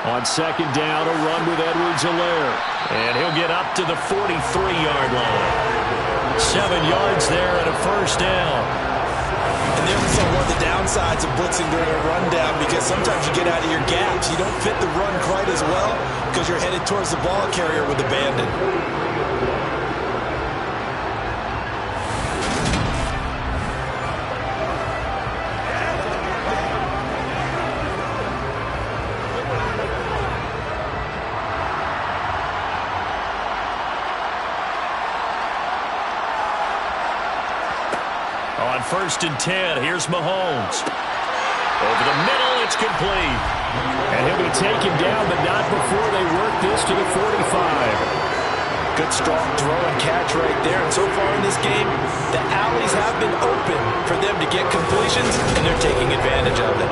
On 2nd down, a run with Edwards-Helaire. And he'll get up to the 43-yard line. 7 yards there and a 1st down. And there's one of the downsides of blitzing during a rundown because sometimes you get out of your gaps. You don't fit the run quite as well because you're headed towards the ball carrier with abandon. On 1st and 10, here's Mahomes. Over the middle, it's complete. And he'll be taken down, but not before they work this to the 45. Good strong throw and catch right there. And so far in this game, the alleys have been open for them to get completions, and they're taking advantage of it.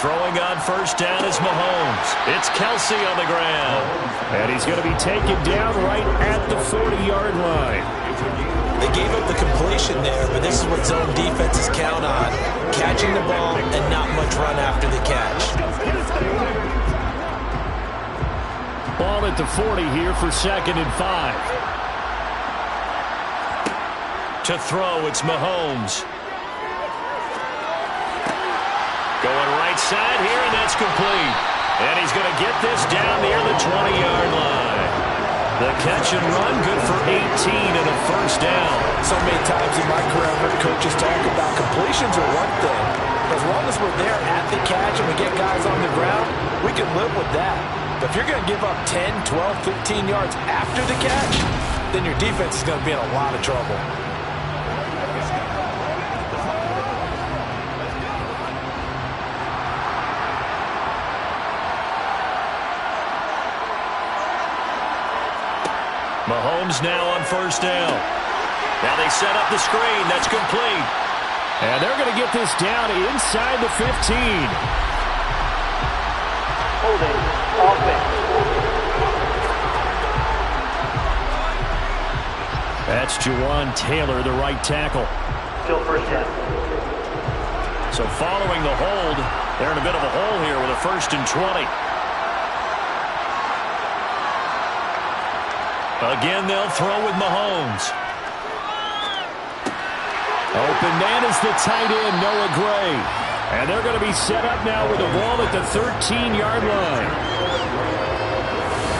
Throwing on 1st down is Mahomes. It's Kelsey on the ground. And he's going to be taken down right at the 40-yard line. They gave up the completion there, but this is what zone defenses count on. Catching the ball and not much run after the catch. Ball at the 40 here for 2nd and 5. To throw, it's Mahomes. Going right side here, and that's complete. And he's going to get this down near the 20-yard line. The catch and run, good for 18 and a 1st down. So many times in my career, I've heard coaches talk about completions are one thing. But as long as we're there at the catch and we get guys on the ground, we can live with that. But if you're going to give up 10, 12, 15 yards after the catch, then your defense is going to be in a lot of trouble. Mahomes now on 1st down. Now they set up the screen. That's complete. And they're going to get this down inside the 15. Holding offense. That's Juwan Taylor, the right tackle. Still 1st down. So following the hold, they're in a bit of a hole here with a 1st and 20. Again, they'll throw with Mahomes. Open man is the tight end, Noah Gray. And they're going to be set up now with the ball at the 13-yard line.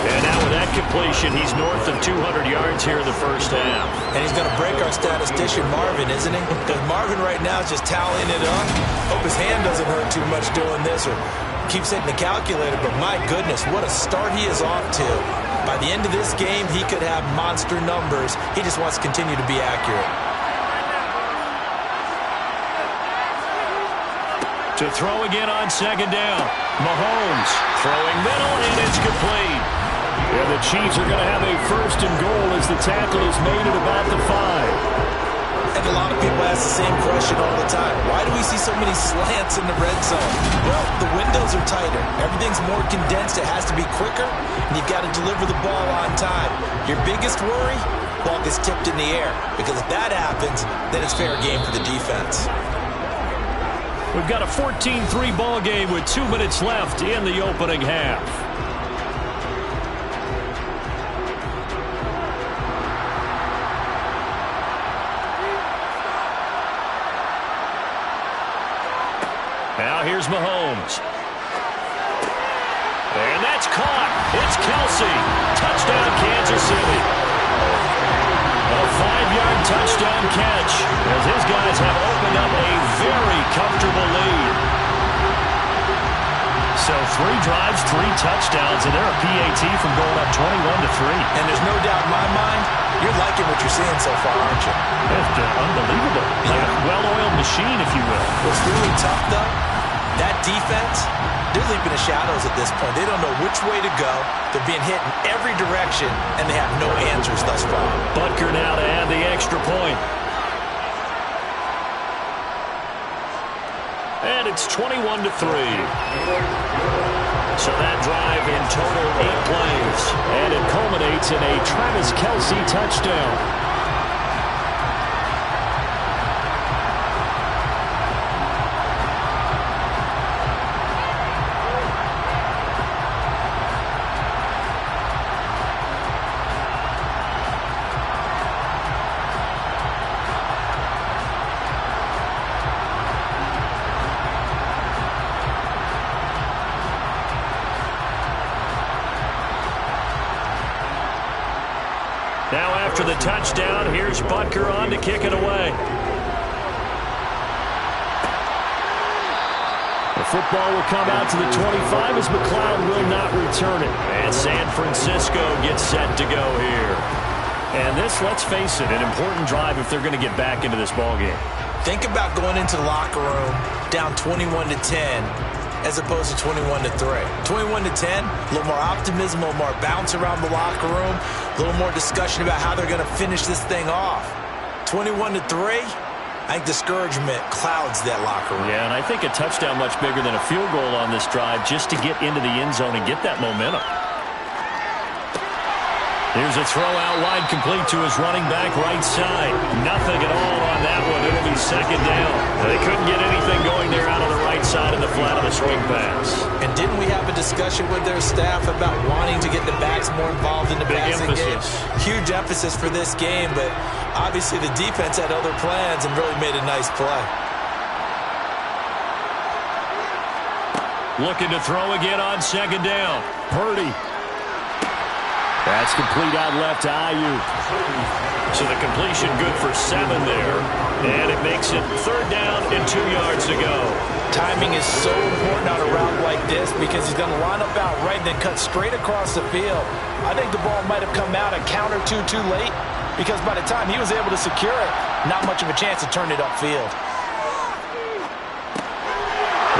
And now with that completion, he's north of 200 yards here in the first half. And he's going to break our statistician, Marvin, isn't he? Because Marvin right now is just tallying it up. Hope his hand doesn't hurt too much doing this or keeps hitting the calculator. But my goodness, what a start he is off to. By the end of this game, he could have monster numbers. He just wants to continue to be accurate. To throw again on second down. Mahomes throwing middle, and it's complete. And the Chiefs are going to have a first and goal as the tackle is made at about the 5. And a lot of people ask the same question all the time. Why do we see so many slants in the red zone? Well, the windows are tighter. Everything's more condensed. It has to be quicker, and you've got to deliver the ball on time. Your biggest worry? Ball gets tipped in the air. Because if that happens, then it's fair game for the defense. We've got a 14-3 ball game with 2 minutes left in the opening half. Now here's Mahomes. And that's caught. It's Kelsey. Touchdown, Kansas City. A 5-yard touchdown catch as his guys have opened up a very comfortable lead. So 3 drives, 3 touchdowns, and they're a PAT from going up 21-3. And there's no doubt in my mind, you're liking what you're seeing so far, aren't you? It's unbelievable. Like a well-oiled machine, if you will. What's really tough, though, that defense, they're leaping the shadows at this point. They don't know which way to go. They're being hit in every direction, and they have no answers thus far. Butker now to add the extra point. And it's 21-3. So that drive in total 8 plays. And it culminates in a Travis Kelce touchdown. Now after the touchdown, here's Butker on to kick it away. The football will come out to the 25 as McLeod will not return it. And San Francisco gets set to go here. And this, let's face it, an important drive if they're going to get back into this ballgame. Think about going into the locker room down 21-10 as opposed to 21-3. 21-10, a little more optimism, a little more bounce around the locker room, a little more discussion about how they're going to finish this thing off. 21-3, I think discouragement clouds that locker room. Yeah, and I think a touchdown much bigger than a field goal on this drive just to get into the end zone and get that momentum. Here's a throw out wide, complete to his running back right side. Nothing at all on that one. It'll be second down. They couldn't get anything going there out of the right side of the flat of the swing pass. And didn't we have a discussion with their staff about wanting to get the backs more involved in the passing game? Huge emphasis for this game, but obviously the defense had other plans and really made a nice play. Looking to throw again on second down. Purdy. That's complete out left to Ayuk. So the completion good for 7 there. And it makes it third down and 2 yards to go. Timing is so important on a route like this because he's going to line up out right and then cut straight across the field. I think the ball might have come out a count or two too late because by the time he was able to secure it, not much of a chance to turn it upfield.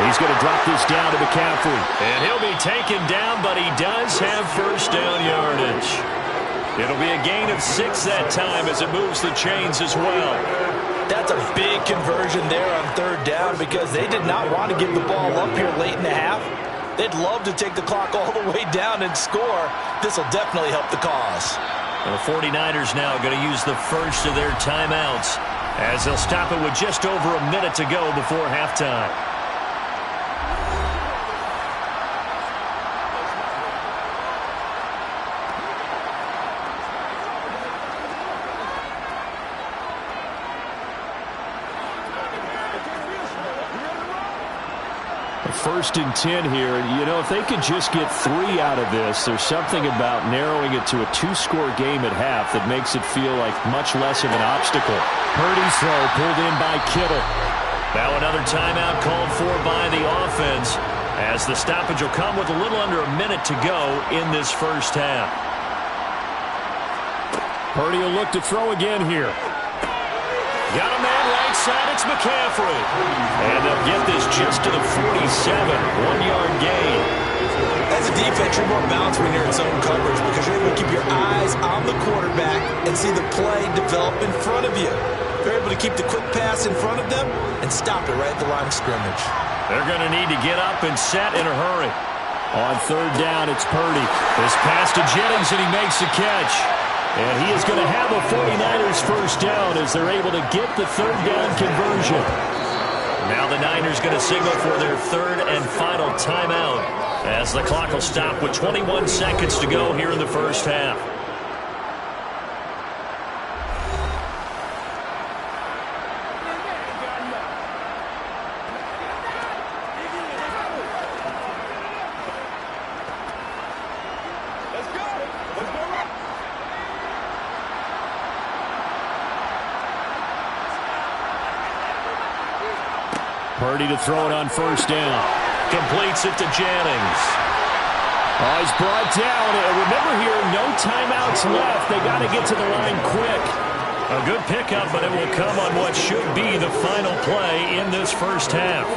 He's going to drop this down to McCaffrey. And he'll be taken down, but he does have first down yardage. It'll be a gain of 6 that time as it moves the chains as well. That's a big conversion there on third down because they did not want to give the ball up here late in the half. They'd love to take the clock all the way down and score. This will definitely help the cause. The 49ers now going to use the first of their timeouts as they'll stop it with just over a minute to go before halftime. First and 10 here. You know, if they could just get 3 out of this, there's something about narrowing it to a 2-score game at half that makes it feel like much less of an obstacle. Purdy's throw pulled in by Kittle. Now another timeout called for by the offense, as the stoppage will come with a little under a minute to go in this first half. Purdy will look to throw again here. Got a man right side, it's McCaffrey. And they'll get this just to the 47, 1-yard gain. As a defense, you're more balanced when you're in zone coverage because you're able to keep your eyes on the quarterback and see the play develop in front of you. You're able to keep the quick pass in front of them and stop it right at the line of scrimmage. They're going to need to get up and set in a hurry. On third down, it's Purdy. This pass to Jennings, and he makes the catch. And he is going to have a 49ers first down as they're able to get the third down conversion. Now the Niners going to signal for their third and final timeout as the clock will stop with 21 seconds to go here in the first half. Purdy to throw it on first down. Completes it to Jennings. Oh, he's brought down. And remember here, no timeouts left. They got to get to the line quick. A good pickup, but it will come on what should be the final play in this first half.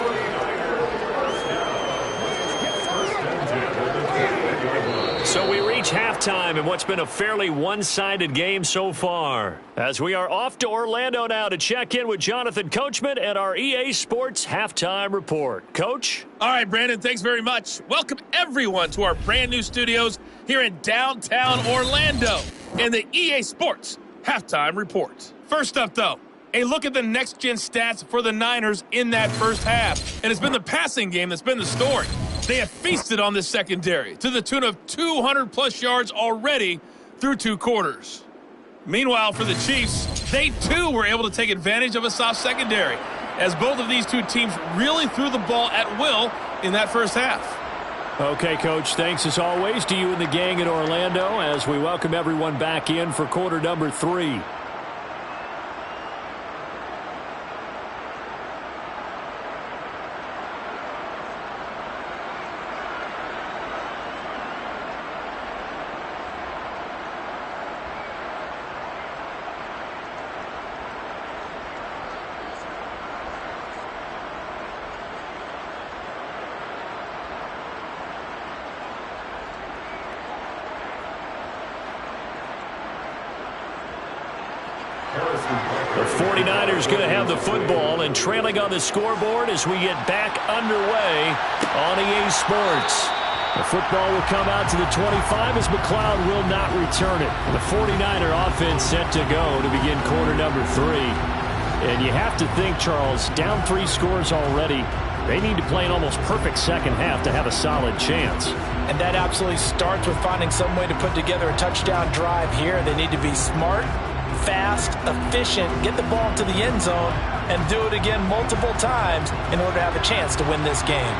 So we reach halftime in what's been a fairly one-sided game so far, as we are off to Orlando now to check in with Jonathan Coachman and our EA Sports Halftime Report. Coach? All right, Brandon, thanks very much. Welcome, everyone, to our brand-new studios here in downtown Orlando in the EA Sports Halftime Report. First up, though, a look at the next-gen stats for the Niners in that first half. And it's been the passing game that's been the story. They have feasted on this secondary to the tune of 200-plus yards already through 2 quarters. Meanwhile, for the Chiefs, they too were able to take advantage of a soft secondary, as both of these two teams really threw the ball at will in that first half. Okay, Coach, thanks as always to you and the gang in Orlando as we welcome everyone back in for quarter number 3. The 49ers going to have the football and trailing on the scoreboard as we get back underway on EA Sports. The football will come out to the 25 as McLeod will not return it. The 49er offense set to go to begin quarter number 3. And you have to think, Charles, down 3 scores already. They need to play an almost perfect second half to have a solid chance. And that absolutely starts with finding some way to put together a touchdown drive here. They need to be smart, fast, efficient, get the ball to the end zone, and do it again multiple times in order to have a chance to win this game.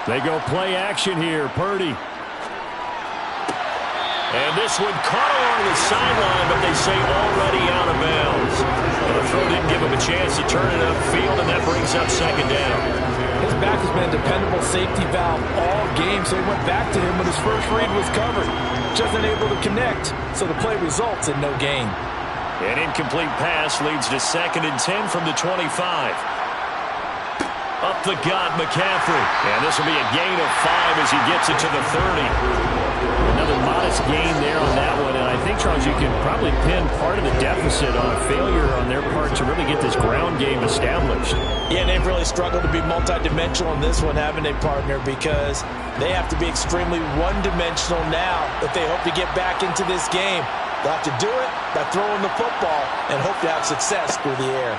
They go play action here. Purdy. And this one caught along the sideline, but they say already out of bounds. The throw didn't give him a chance to turn it upfield, and that brings up second down. His back has been a dependable safety valve all game, so he went back to him when his first read was covered. Just unable to connect, so the play results in no gain. An incomplete pass leads to 2nd and 10 from the 25. Up the gut, McCaffrey. And this will be a gain of 5 as he gets it to the 30. Another modest gain there on that one, and I think, Charles, you can probably pin part of the deficit on a failure on their part to really get this ground game established. Yeah, they've really struggled to be multidimensional in this one, haven't they, partner? Because they have to be extremely one-dimensional now if they hope to get back into this game. They'll have to do it by throwing the football and hope to have success through the air.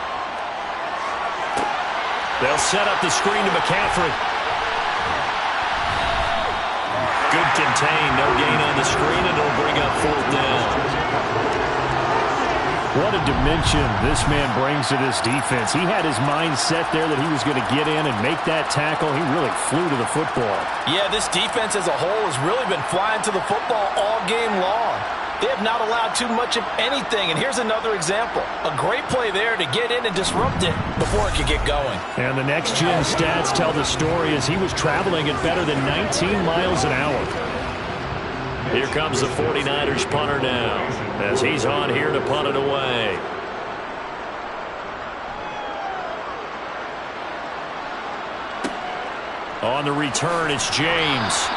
They'll set up the screen to McCaffrey. Good contain, no gain on the screen, and it'll bring up 4th down. What a dimension this man brings to this defense. He had his mind set there that he was going to get in and make that tackle. He really flew to the football. Yeah, this defense as a whole has really been flying to the football all game long. They have not allowed too much of anything, and here's another example. A great play there to get in and disrupt it before it could get going. And the next-gen stats tell the story as he was traveling at better than 19 miles an hour. Here comes the 49ers punter now as he's on here to punt it away. On the return, it's James.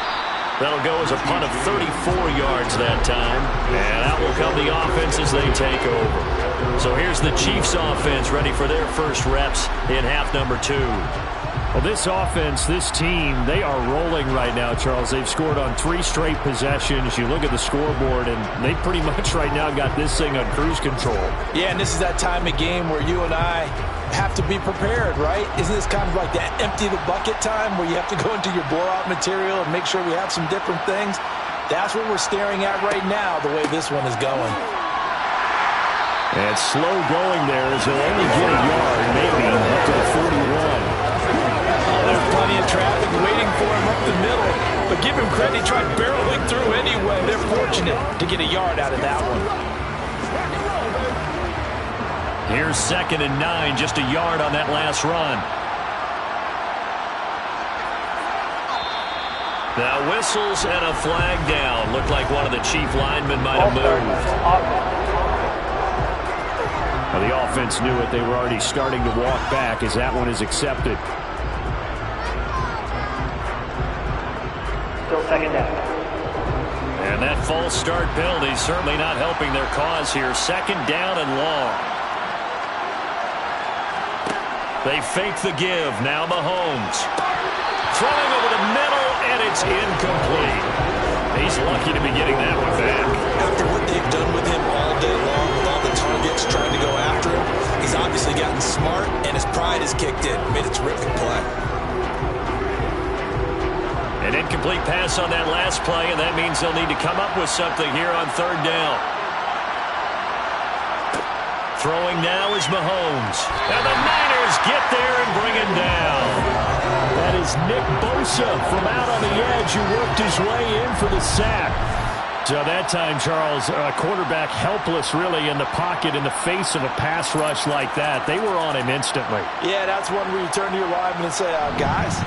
That'll go as a punt of 34 yards that time. And out will come the offense as they take over. So here's the Chiefs offense ready for their first reps in half number 2. Well, this offense, this team, they are rolling right now, Charles. They've scored on 3 straight possessions. You look at the scoreboard, and they pretty much right now got this thing on cruise control. Yeah, and this is that time of game where you and I have to be prepared, right? Isn't this kind of like that empty the bucket time where you have to go into your blowout material and make sure we have some different things? That's what we're staring at right now, the way this one is going. And slow going there as he'll only get a yard, maybe up to the 41. There's plenty of traffic waiting for him up the middle. But give him credit, he tried barreling through anyway. They're fortunate to get a yard out of that one. Here's 2nd and 9, just a yard on that last run. Now whistles and a flag down. Looked like one of the Chief linemen might have moved. Well, the offense knew it. They were already starting to walk back as that one is accepted. Still 2nd down. And that false start penalty is certainly not helping their cause here. 2nd down and long. They fake the give. Now Mahomes. Throwing over the middle, and it's incomplete. He's lucky to be getting that one back. After what they've done with him all day long, with all the targets trying to go after him, he's obviously gotten smart, and his pride has kicked in. Made a terrific play. An incomplete pass on that last play, and that means they'll need to come up with something here on 3rd down. Throwing now is Mahomes. And the Niners get there and bring him down. That is Nick Bosa from out on the edge who worked his way in for the sack. So that time, Charles, quarterback helpless really in the pocket in the face of a pass rush like that. They were on him instantly. Yeah, that's one where you turn to your lineman and say, guys,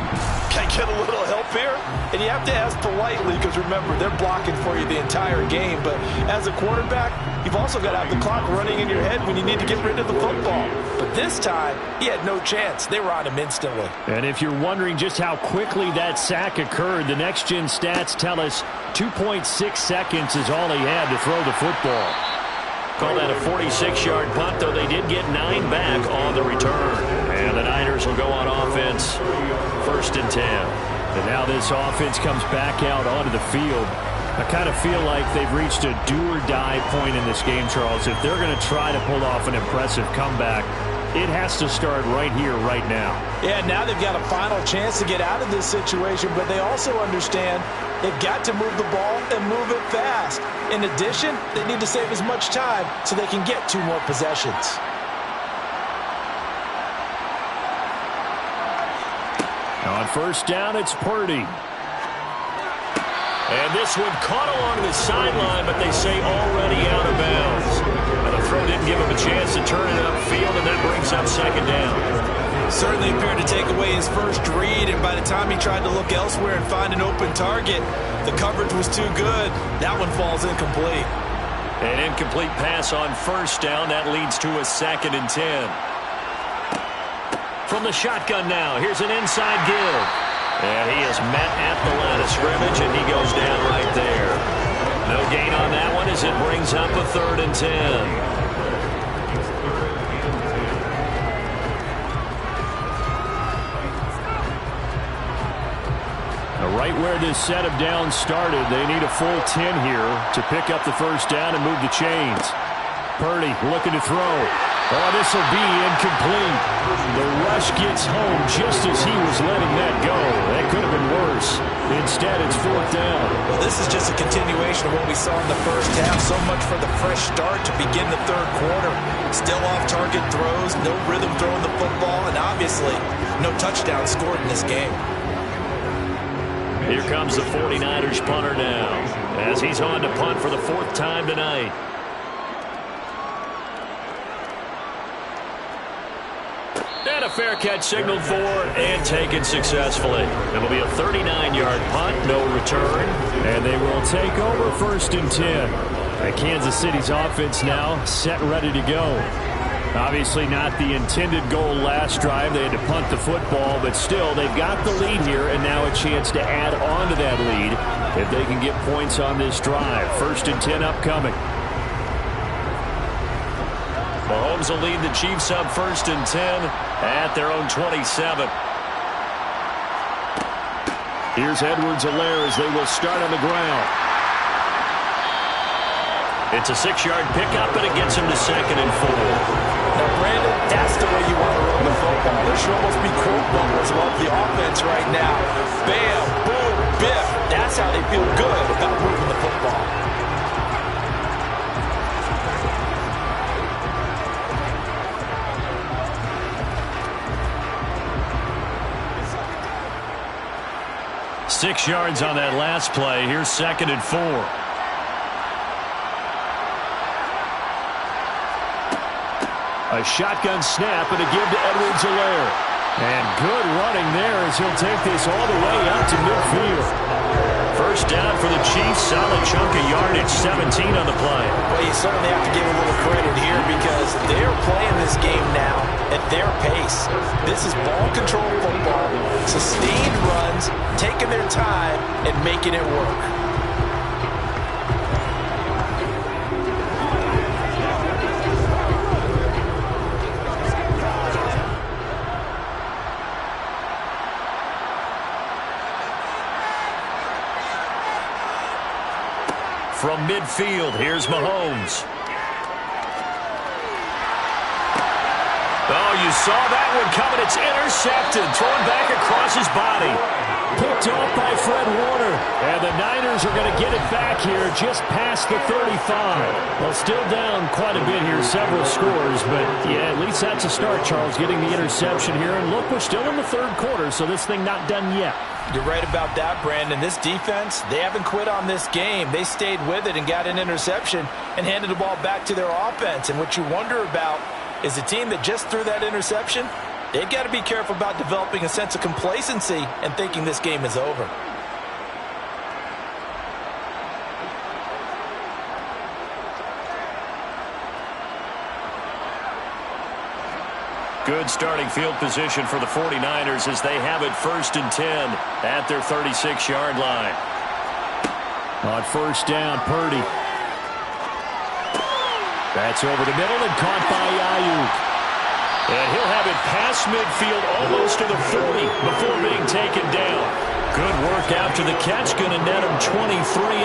can I get a little help here? And you have to ask politely because, remember, they're blocking for you the entire game. But as a quarterback, you've also got to have the clock running in your head when you need to get rid of the football. But this time, he had no chance. They were on him instantly. And if you're wondering just how quickly that sack occurred, the next-gen stats tell us 2.6 seconds is all he had to throw the football. Call that a 46-yard punt, though they did get 9 back on the return. And the Niners will go on offense, 1st and 10. And now this offense comes back out onto the field. I kind of feel like they've reached a do-or-die point in this game, Charles. If they're going to try to pull off an impressive comeback, it has to start right here, right now. Yeah, now they've got a final chance to get out of this situation, but they also understand they've got to move the ball and move it fast. In addition, they need to save as much time so they can get 2 more possessions. Now on 1st down, it's Purdy. And this one caught along the sideline, but they say already out of bounds. And the throw didn't give him a chance to turn it upfield, and that brings up 2nd down. Certainly appeared to take away his first read, and by the time he tried to look elsewhere and find an open target, the coverage was too good. That one falls incomplete. An incomplete pass on 1st down. That leads to a 2nd and 10. From the shotgun now, here's an inside give. And he is met at the line of scrimmage, and he goes down right there. No gain on that one as it brings up a 3rd and 10. Right where this set of downs started, they need a full 10 here to pick up the 1st down and move the chains. Purdy looking to throw. Oh, this will be incomplete. The rush gets home just as he was letting that go. That could have been worse. Instead, it's fourth down. Well, this is just a continuation of what we saw in the first half. So much for the fresh start to begin the third quarter. Still off-target throws, no rhythm throwing the football, and obviously no touchdown scored in this game. Here comes the 49ers punter now as he's on to punt for the fourth time tonight. And a fair catch signaled for and taken successfully. It'll be a 39-yard punt, no return. And they will take over first and 10. Kansas City's offense now set ready to go. Obviously not the intended goal last drive. They had to punt the football, but still they've got the lead here and now a chance to add on to that lead if they can get points on this drive. First and 10 upcoming. Mahomes will lead the Chiefs up first and 10 at their own 27. Here's Edwards-Helaire as they will start on the ground. It's a 6-yard pickup, and it gets him to second and 4. Now, Brandon, that's the way you want to run the football. There should almost be quote bubbles about the offense right now. Bam, boom, biff. That's how they feel good about moving the football. Six yards on that last play. Here's second and 4. A shotgun snap and a give to Edwards-Helaire. And good running there as he'll take this all the way out to midfield. First down for the Chiefs. Solid chunk of yardage, 17 on the play. Well, you certainly have to give a little credit here because they're playing this game now at their pace. This is ball control football, sustained runs, taking their time and making it work. From midfield, here's Mahomes. Oh, you saw that one coming. It's intercepted. Thrown back across his body. Picked off by Fred Warner. And the Niners are going to get it back here just past the 35. Well, still down quite a bit here, several scores. But, yeah, at least that's a start, Charles, getting the interception here. And look, we're still in the third quarter, so this thing not done yet. You're right about that, Brandon. This defense, they haven't quit on this game. They stayed with it and got an interception and handed the ball back to their offense. And what you wonder about is the team that just threw that interception, they've got to be careful about developing a sense of complacency and thinking this game is over. Good starting field position for the 49ers as they have it first and 10 at their 36-yard line. On first down, Purdy. That's over the middle and caught by Ayuk. And he'll have it past midfield almost to the 40 before being taken down. Good work after the catch, going to net him 23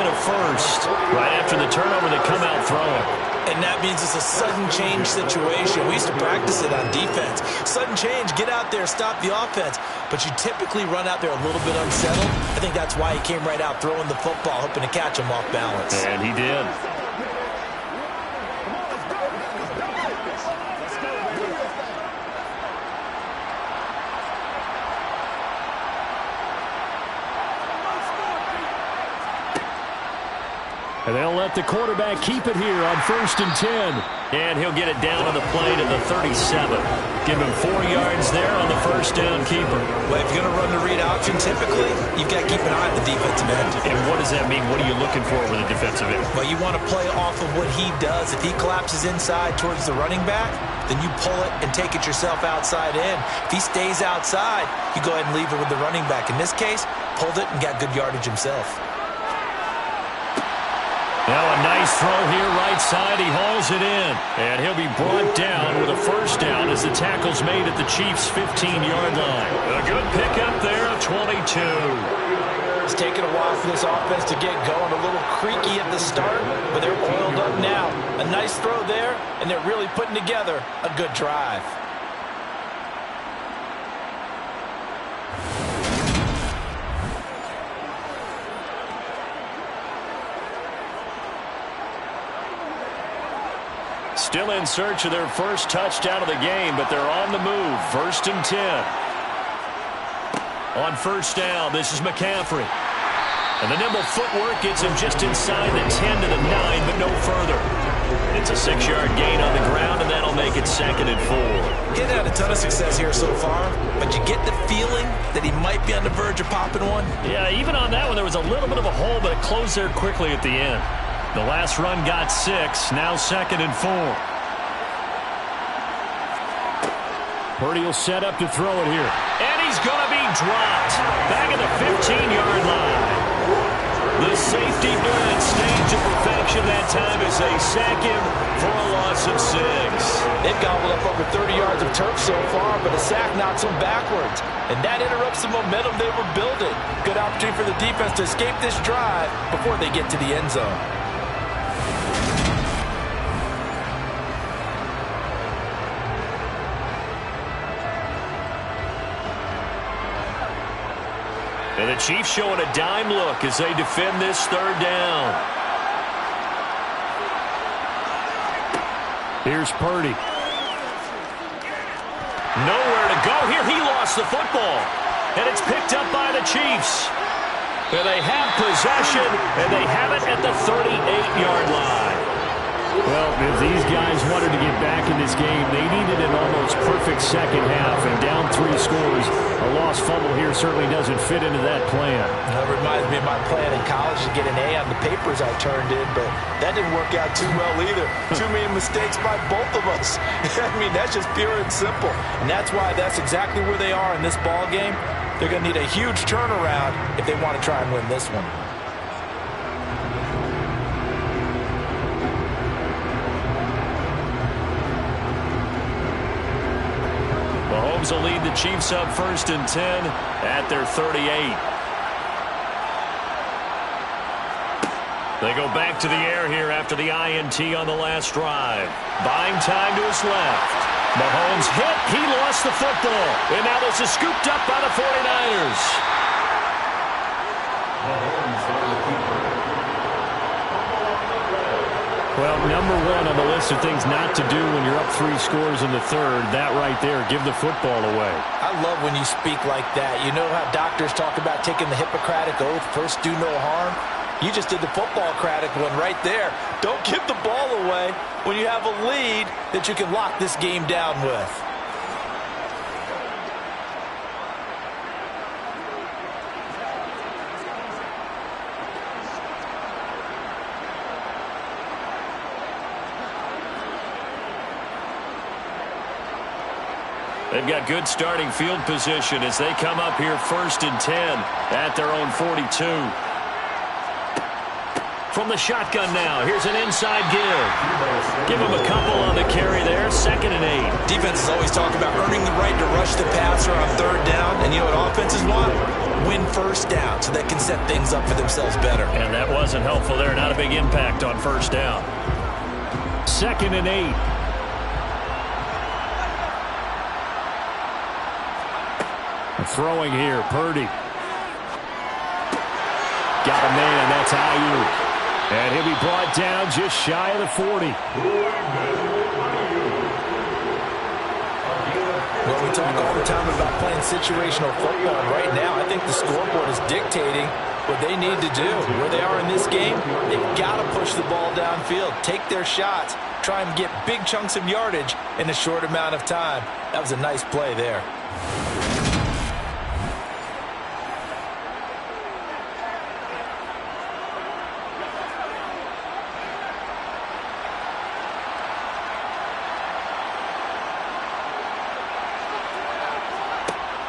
and a first. Right after the turnover, they come out throwing. And that means it's a sudden change situation. We used to practice it on defense. Sudden change, get out there, stop the offense. But you typically run out there a little bit unsettled. I think that's why he came right out throwing the football, hoping to catch him off balance. And he did. And they'll let the quarterback keep it here on first and 10. And he'll get it down on the play to the 37. Give him 4 yards there on the first down keeper. Well, if you're going to run the read option, typically, you've got to keep an eye on the defensive end. And what does that mean? What are you looking for with a defensive end? Well, you want to play off of what he does. If he collapses inside towards the running back, then you pull it and take it yourself outside in. If he stays outside, you go ahead and leave it with the running back. In this case, pulled it and got good yardage himself. Now a nice throw here right side. He hauls it in. And he'll be brought down with a first down as the tackle's made at the Chiefs' 15-yard line. A good pickup there, 22. It's taken a while for this offense to get going. A little creaky at the start, but they're oiled up now. A nice throw there, and they're really putting together a good drive. Still in search of their first touchdown of the game, but they're on the move. 1st and 10. On first down, this is McCaffrey. And the nimble footwork gets him just inside the 10 to the 9, but no further. It's a 6-yard gain on the ground, and that'll make it 2nd and 4. He's had a ton of success here so far, but you get the feeling that he might be on the verge of popping one. Yeah, even on that one, there was a little bit of a hole, but it closed there quickly at the end. The last run got 6, now 2nd and 4. Purdy will set up to throw it here. And he's going to be dropped. Back at the 15-yard line. The safety blitz staged to perfection that time as they sack him for a loss of 6. They've gobbled up over 30 yards of turf so far, but a sack knocks them backwards. And that interrupts the momentum they were building. Good opportunity for the defense to escape this drive before they get to the end zone. And the Chiefs showing a dime look as they defend this 3rd down. Here's Purdy. Nowhere to go here. He lost the football. And it's picked up by the Chiefs. And they have possession, and they have it at the 38-yard line. Well, if these guys wanted to get back in this game, they needed an almost perfect second half, and down 3 scores. A lost fumble here certainly doesn't fit into that plan. That reminds me of my plan in college to get an A on the papers I turned in, but that didn't work out too well either. Too many mistakes by both of us. I mean, that's just pure and simple. And that's why that's exactly where they are in this ball game. They're going to need a huge turnaround if they want to try and win this one. Mahomes will lead the Chiefs up 1st and 10 at their 38. They go back to the air here after the INT on the last drive. Buying time to his left. Mahomes hit. He lost the football. And now this is scooped up by the 49ers. Well, number 1 on the list of things not to do when you're up 3 scores in the 3rd, that right there, give the football away. I love when you speak like that. You know how doctors talk about taking the Hippocratic Oath, first do no harm? You just did the football-cratic one right there. Don't give the ball away when you have a lead that you can lock this game down with. They've got good starting field position as they come up here 1st and 10 at their own 42. From the shotgun now, here's an inside give. Give him a couple on the carry there, 2nd and 8. Defenses always talk about earning the right to rush the passer on 3rd down, and you know what offenses want? Win 1st down so they can set things up for themselves better. And that wasn't helpful there, not a big impact on 1st down. 2nd and 8. Throwing here, Purdy. Got a man, that's Ayuk. And he'll be brought down just shy of the 40. Well, we talk all the time about playing situational football. Right now, I think the scoreboard is dictating what they need to do. Where they are in this game, they've got to push the ball downfield, take their shots, try and get big chunks of yardage in a short amount of time. That was a nice play there.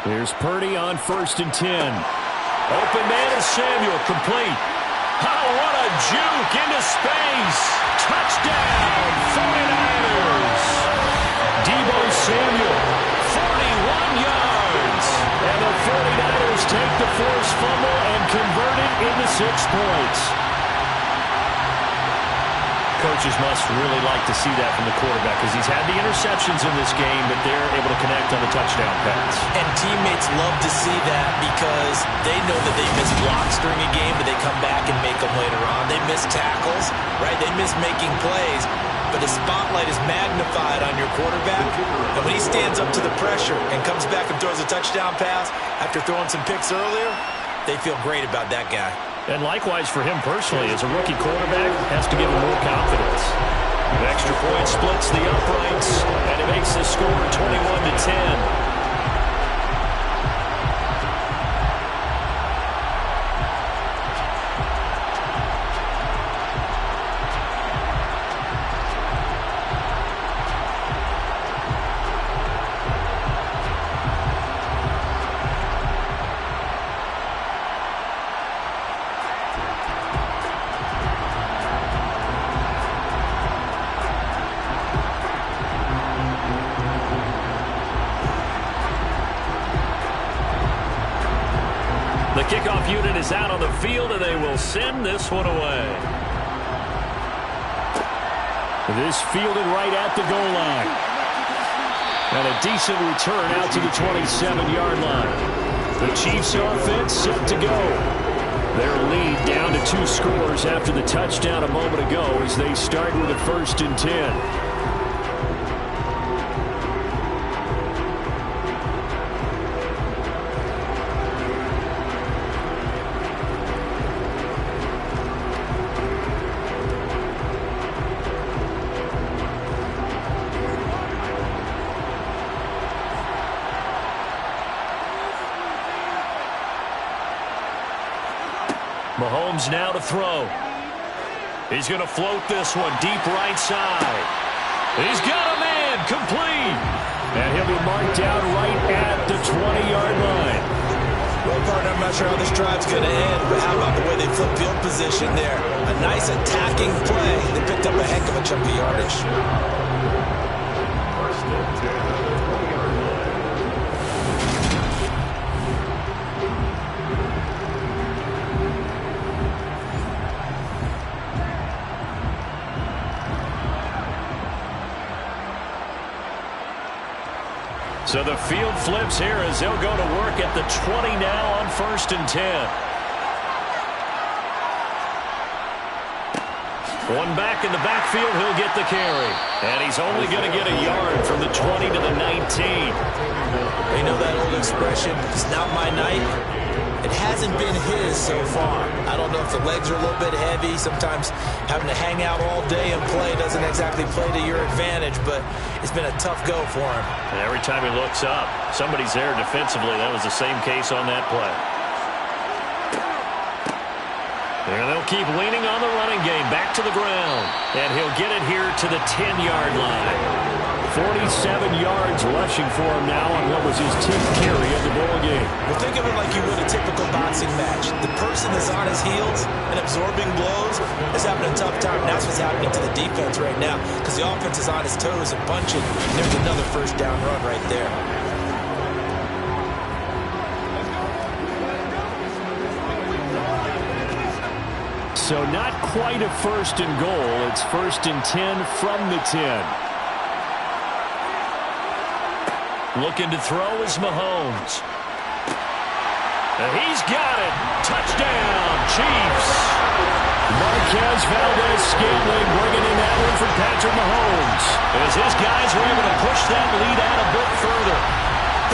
Here's Purdy on 1st and 10. Open man is Samuel, complete. Oh, what a juke into space. Touchdown, 49ers. Deebo Samuel, 41 yards. And the 49ers take the forced fumble and convert coaches must really like to see that from the quarterback because he's had the interceptions in this game, but they're able to connect on the touchdown pass. And teammates love to see that because they know that they miss blocks during a game, but they come back and make them later on. They miss tackles, right? They miss making plays, but the spotlight is magnified on your quarterback. And when he stands up to the pressure and comes back and throws a touchdown pass after throwing some picks earlier, they feel great about that guy. And likewise for him personally, as a rookie quarterback, has to give him more confidence. The extra point splits the uprights, and it makes the score 21-10. The kickoff unit is out on the field, and they will send this one away. This fielded right at the goal line. And a decent return out to the 27-yard line. The Chiefs offense set to go. Their lead down to 2 scores after the touchdown a moment ago as they start with a 1st and 10. Mahomes now to throw. He's going to float this one deep right side. He's got a man complete. And he'll be marked down right at the 20-yard line. Well, partner, I'm not sure how this drive's going to end, but how about the way they flip field position there? A nice attacking play. They picked up a heck of a chunk of yardage. So the field flips here as they'll go to work at the 20 now on 1st and 10. One back in the backfield, he'll get the carry. And he's only going to get a yard from the 20 to the 19. You know that old expression, it's not my night? It hasn't been his so far. I don't know if the legs are a little bit heavy. Sometimes having to hang out all day and play doesn't exactly play to your advantage, but it's been a tough go for him. And every time he looks up, somebody's there defensively. That was the same case on that play. And they'll keep leaning on the running game back to the ground. And he'll get it here to the 10-yard line. 47 yards rushing for him now on what was his 10th carry of the ball game. Well, think of it like you would a typical boxing match. The person that's on his heels and absorbing blows is having a tough time. That's what's happening to the defense right now because the offense is on his toes and punching. And there's another 1st down run right there. So not quite a 1st and goal. It's 1st and 10 from the 10. Looking to throw is Mahomes. And he's got it. Touchdown, Chiefs. Marquez Valdez-Scantling bringing in that one for Patrick Mahomes. As his guys were able to push that lead out a bit further.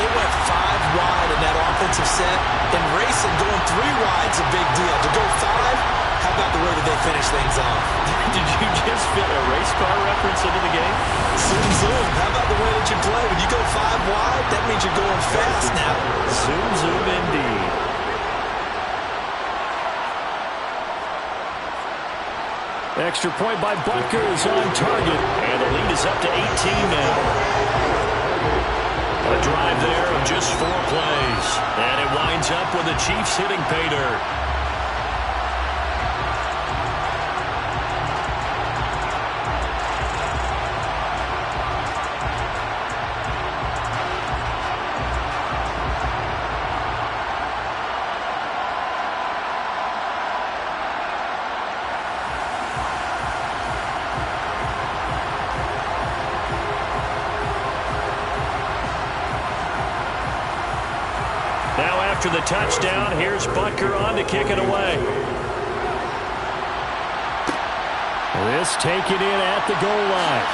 They went 5 wide in that offensive set. And racing going 3 wide's a big deal. To go 5, how about the way that they finish things off? Did you just fit a race car reference into the game? Zoom, zoom. How about the way that you play? When you go 5 wide, that means you're going fast now. Zoom, zoom indeed. Extra point by Butker is on target. And the lead is up to 18 now. A drive there of just 4 plays. And it winds up with the Chiefs hitting pay dirt. after the touchdown. Here's Butker on to kick it away. This taken in at the goal line.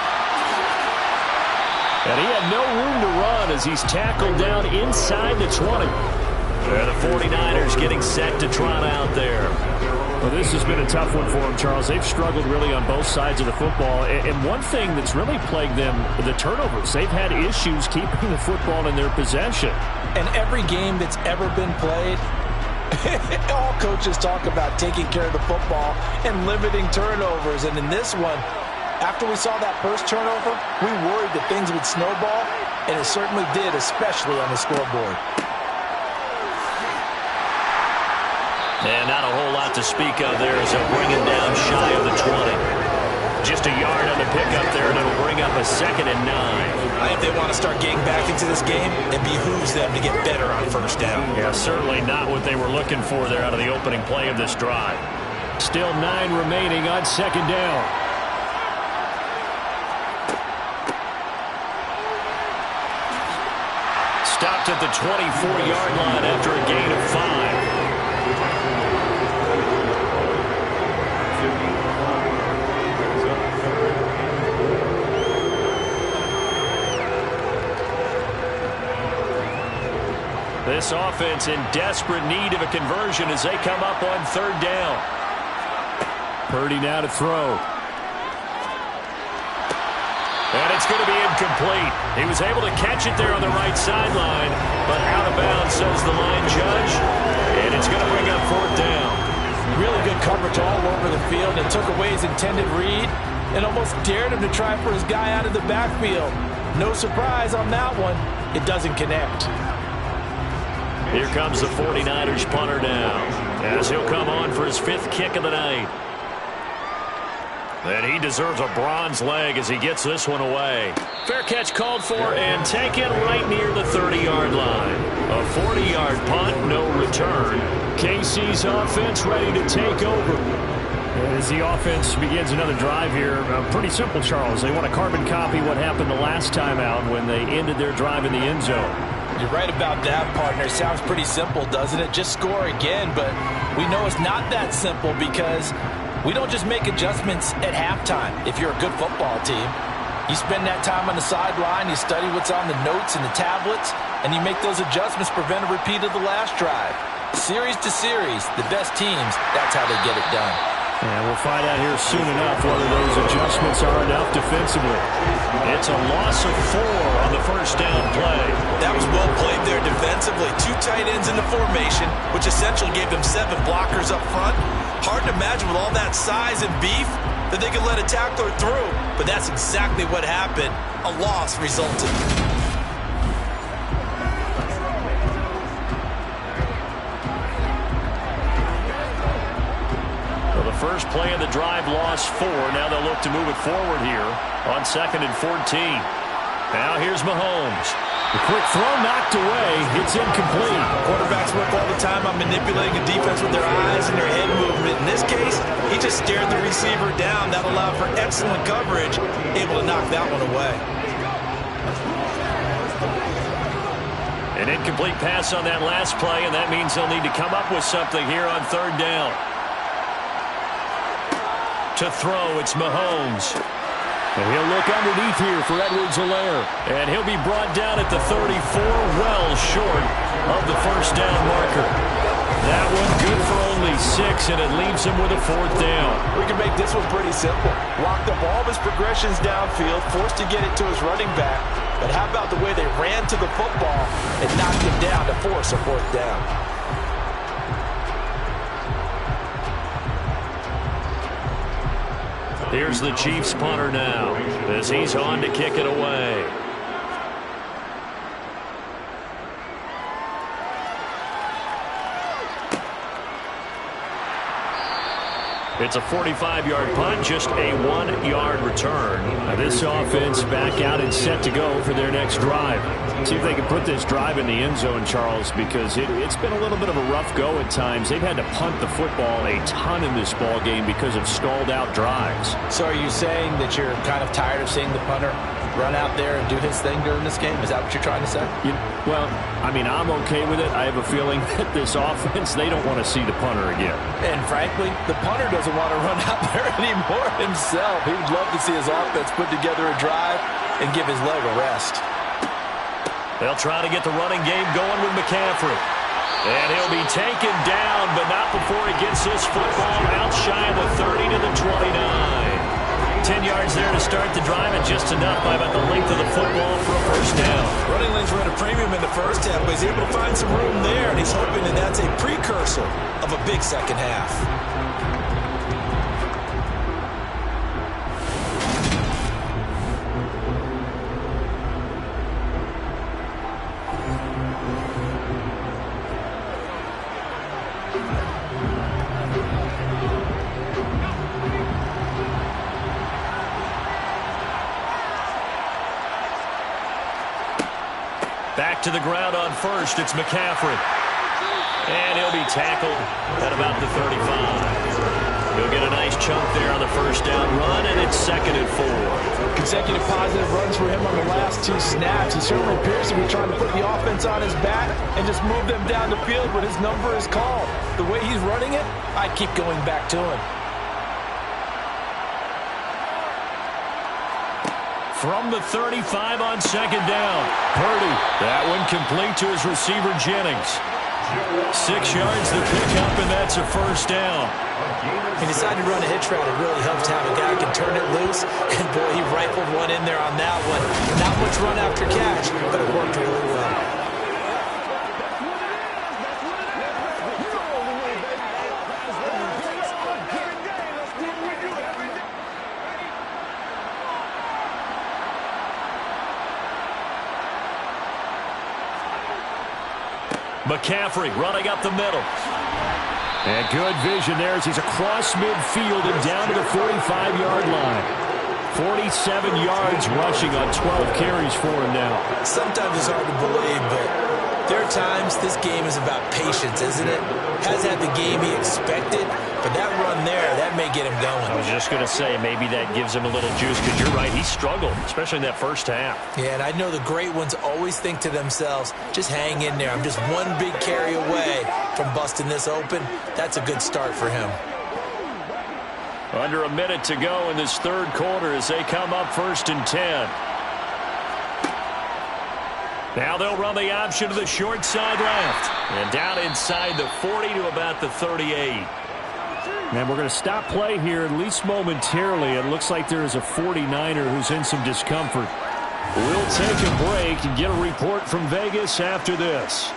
And he had no room to run as he's tackled down inside the 20. And the 49ers getting set to trot out there. Well, this has been a tough one for them, Charles. They've struggled really on both sides of the football. And one thing that's really plagued them, the turnovers. They've had issues keeping the football in their possession. And every game that's ever been played, all coaches talk about taking care of the football and limiting turnovers. And in this one, after we saw that first turnover, we worried that things would snowball, and it certainly did, especially on the scoreboard. And not a whole lot to speak of there as they'll bring him down shy of the 20. Just a yard on the pickup there, and it'll bring up a 2nd and 9. I think they want to start getting back into this game. It behooves them to get better on first down. Yeah, certainly not what they were looking for there out of the opening play of this drive. Still 9 remaining on 2nd down. Stopped at the 24-yard line after a gain of 5. This offense in desperate need of a conversion as they come up on 3rd down. Purdy now to throw. And it's going to be incomplete. He was able to catch it there on the right sideline, but out of bounds, says the line judge. And it's going to bring up 4th down. Really good coverage all over the field and took away his intended read and almost dared him to try for his guy out of the backfield. No surprise on that one. It doesn't connect. Here comes the 49ers punter now, as he'll come on for his 5th kick of the night. And he deserves a bronze leg as he gets this one away. Fair catch called for and taken right near the 30-yard line. A 40-yard punt, no return. KC's offense ready to take over. As the offense begins another drive here, pretty simple, Charles. They want to carbon copy what happened the last time out when they ended their drive in the end zone. You're right about that, partner. Sounds pretty simple, doesn't it? Just score again, but we know it's not that simple because we don't just make adjustments at halftime if you're a good football team. You spend that time on the sideline, you study what's on the notes and the tablets, and you make those adjustments, prevent a repeat of the last drive. Series to series, the best teams, that's how they get it done. And we'll find out here soon enough whether those adjustments are enough defensively. It's a loss of 4 on the first down play. That was well played there defensively. 2 tight ends in the formation, which essentially gave them 7 blockers up front. Hard to imagine with all that size and beef that they could let a tackler through. But that's exactly what happened. A loss resulted. First play of the drive lost 4. Now they'll look to move it forward here on 2nd and 14. Now here's Mahomes. The quick throw knocked away. It's incomplete. Quarterbacks work all the time on manipulating a defense with their eyes and their head movement. In this case, he just stared the receiver down. That allowed for excellent coverage, able to knock that one away. An incomplete pass on that last play, and that means they'll need to come up with something here on 3rd down. To throw, it's Mahomes. And he'll look underneath here for Edwards-Helaire. And he'll be brought down at the 34, well short of the first down marker. That one good for only 6, and it leaves him with a 4th down. We can make this one pretty simple. Locked up all of his progressions downfield, forced to get it to his running back. But how about the way they ran to the football and knocked him down to force a 4th down? Here's the Chiefs punter now as he's on to kick it away. It's a 45-yard punt, just a 1-yard return. Now this offense back out and set to go for their next drive. See if they can put this drive in the end zone, Charles, because it's been a little bit of a rough go at times. They've had to punt the football a ton in this ball game because of stalled out drives. So are you saying that you're kind of tired of seeing the punter run out there and do his thing during this game? Is that what you're trying to say? Well, I mean, I'm okay with it. I have a feeling that this offense, they don't want to see the punter again. And frankly, the punter doesn't want to run out there anymore himself. He would love to see his offense put together a drive and give his leg a rest. They'll try to get the running game going with McCaffrey. And he'll be taken down, but not before he gets this football out shy of the 30 to the 29. 10 yards there to start the drive, and just enough by about the length of the football for a first down. Running lanes were at a premium in the first half, but he's able to find some room there, and he's hoping that that's a precursor of a big second half. Back to the ground on first. It's McCaffrey. And he'll be tackled at about the 35. He'll get a nice chunk there on the first down run, and it's 2nd and 4. Consecutive positive runs for him on the last 2 snaps. He certainly appears to be trying to put the offense on his back and just move them down the field when his number is called. The way he's running it, I keep going back to him. From the 35 on 2nd down. Purdy. That one complete to his receiver, Jennings. 6 yards to pick up, and that's a first down. He decided to run a hitch route. It really helps to have a guy who can turn it loose. And, boy, he rifled one in there on that one. Not much run after catch, but it worked really well. McCaffrey running up the middle. And good vision there as he's across midfield and down to the 45-yard line. 47 yards rushing on 12 carries for him now. Sometimes it's hard to believe, but there are times this game is about patience, isn't it? Has had the game he expected, but that run there, that may get him going. I was just going to say, maybe that gives him a little juice, because you're right, he struggled, especially in that first half. Yeah, and I know the great ones always think to themselves, just hang in there. I'm just one big carry away from busting this open. That's a good start for him. Under a minute to go in this third quarter as they come up 1st and 10. Now they'll run the option to the short side left. And down inside the 40 to about the 38. And we're going to stop play here, at least momentarily. It looks like there is a 49er who's in some discomfort. We'll take a break and get a report from Vegas after this.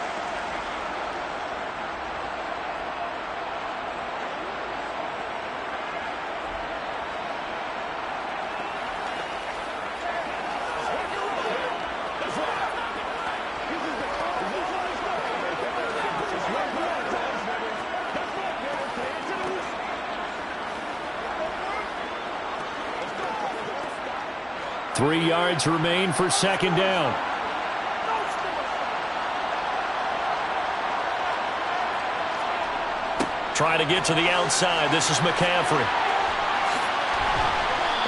Three yards remain for 2nd down. Try to get to the outside. This is McCaffrey.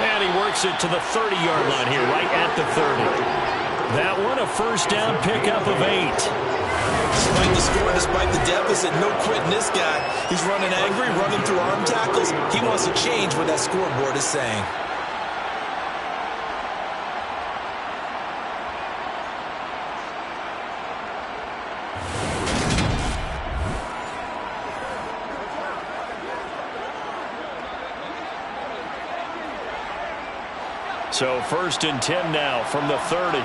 And he works it to the 30-yard line here, right at the 30. That one, a first down pickup of 8. Despite the score, despite the deficit, no quitting this guy. He's running angry, running through arm tackles. He wants to change what that scoreboard is saying. So 1st and 10 now from the 30.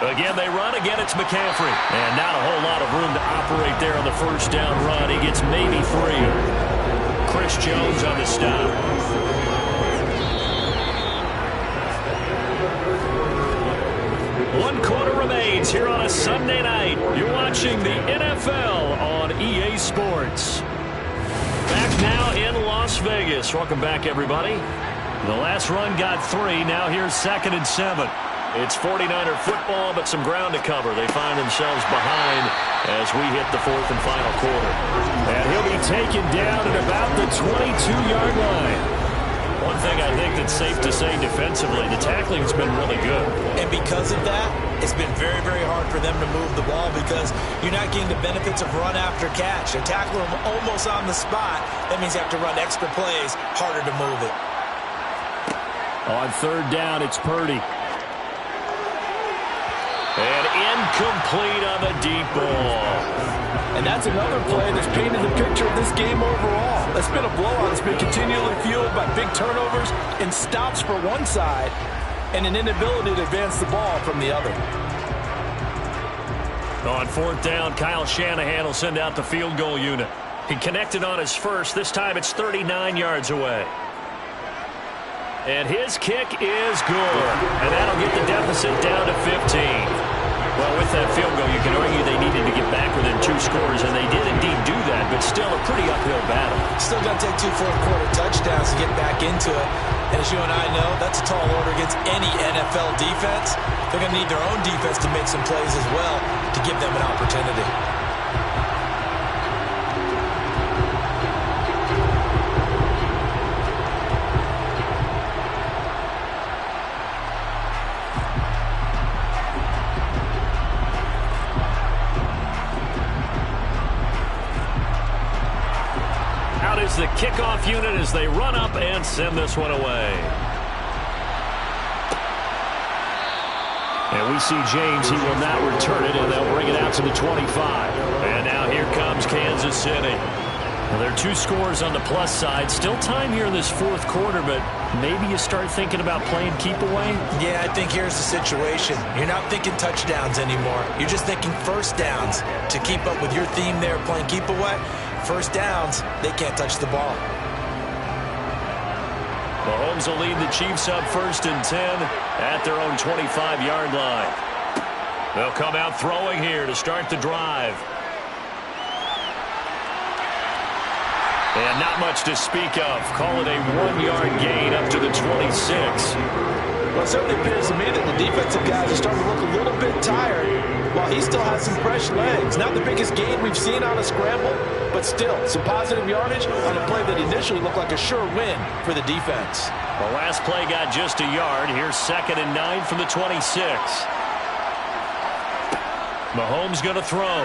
Again, they run. Again, it's McCaffrey. And not a whole lot of room to operate there on the first down run. He gets maybe 3. Chris Jones on the stop. One quarter remains here on a Sunday night. You're watching the NFL on EA Sports. Back now in Las Vegas. Welcome back, everybody. The last run got 3. Now here's 2nd and 7. It's 49er football, but some ground to cover. They find themselves behind as we hit the 4th and final quarter. And he'll be taken down at about the 22-yard line. One thing I think that's safe to say defensively, the tackling has been really good. And because of that, it's been very, very hard for them to move the ball because you're not getting the benefits of run after catch. They're tackling them almost on the spot. That means you have to run extra plays, harder to move it. On third down, it's Purdy. And incomplete on the deep ball. And that's another play that's painted the picture of this game overall. It's been a blowout. It's been continually fueled by big turnovers and stops for one side and an inability to advance the ball from the other. On fourth down, Kyle Shanahan will send out the field goal unit. He connected on his first. This time it's 39 yards away. And his kick is good. And that'll get the deficit down to 15. Well, with that field goal, you can argue they needed to get back within 2 scores, and they did indeed do that, but still a pretty uphill battle. Still going to take 2 fourth-quarter touchdowns to get back into it. And as you and I know, that's a tall order against any NFL defense. They're going to need their own defense to make some plays as well to give them an opportunity. The kickoff unit as they run up and send this one away. And we see James. He will not return it, and they'll bring it out to the 25. And now here comes Kansas City. Well, there are 2 scores on the plus side. Still time here in this fourth quarter, but maybe you start thinking about playing keep away? Yeah, I think here's the situation. You're not thinking touchdowns anymore. You're just thinking first downs to keep up with your theme there, playing keep away. First downs, they can't touch the ball. Mahomes will lead the Chiefs up 1st and 10 at their own 25-yard line. They'll come out throwing here to start the drive. And not much to speak of. Call it a 1-yard gain up to the 26. Well, it certainly appears to me that the defensive guys are starting to look a little bit tired while he still has some fresh legs. Not the biggest gain we've seen on a scramble, but still some positive yardage on a play that initially looked like a sure win for the defense. The last play got just a yard. Here's 2nd and 9 from the 26. Mahomes going to throw.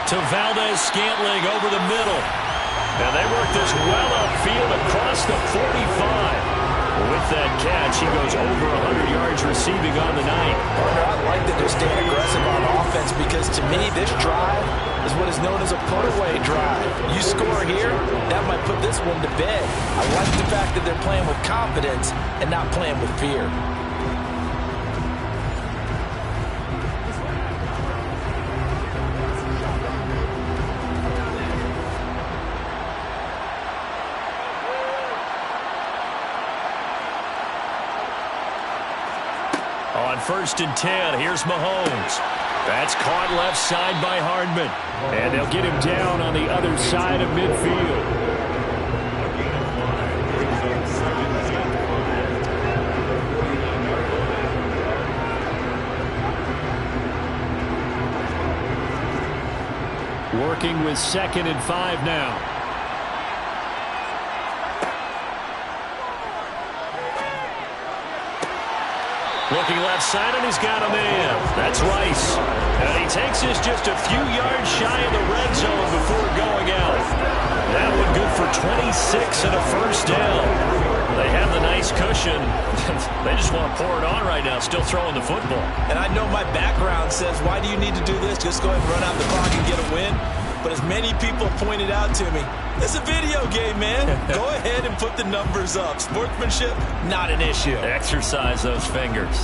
To Valdez-Scantling over the middle. And they work this well upfield across the 45. With that catch, he goes over 100 yards receiving on the night. Partner, I like that they're staying aggressive on offense because to me, this drive is what is known as a put-away drive. You score here, that might put this one to bed. I like the fact that they're playing with confidence and not playing with fear. On 1st and 10, here's Mahomes. That's caught left side by Hardman. And they'll get him down on the other side of midfield. Working with 2nd and 5 now. Looking left side, and he's got a man. That's Rice. And he takes this just a few yards shy of the red zone before going out. That one good for 26 and a first down. They have the nice cushion. They just want to pour it on right now, still throwing the football. And I know my background says, why do you need to do this? Just go ahead and run out the clock and get a win. But as many people pointed out to me, it's a video game, man. Go ahead and put the numbers up. Sportsmanship, not an issue. Exercise those fingers.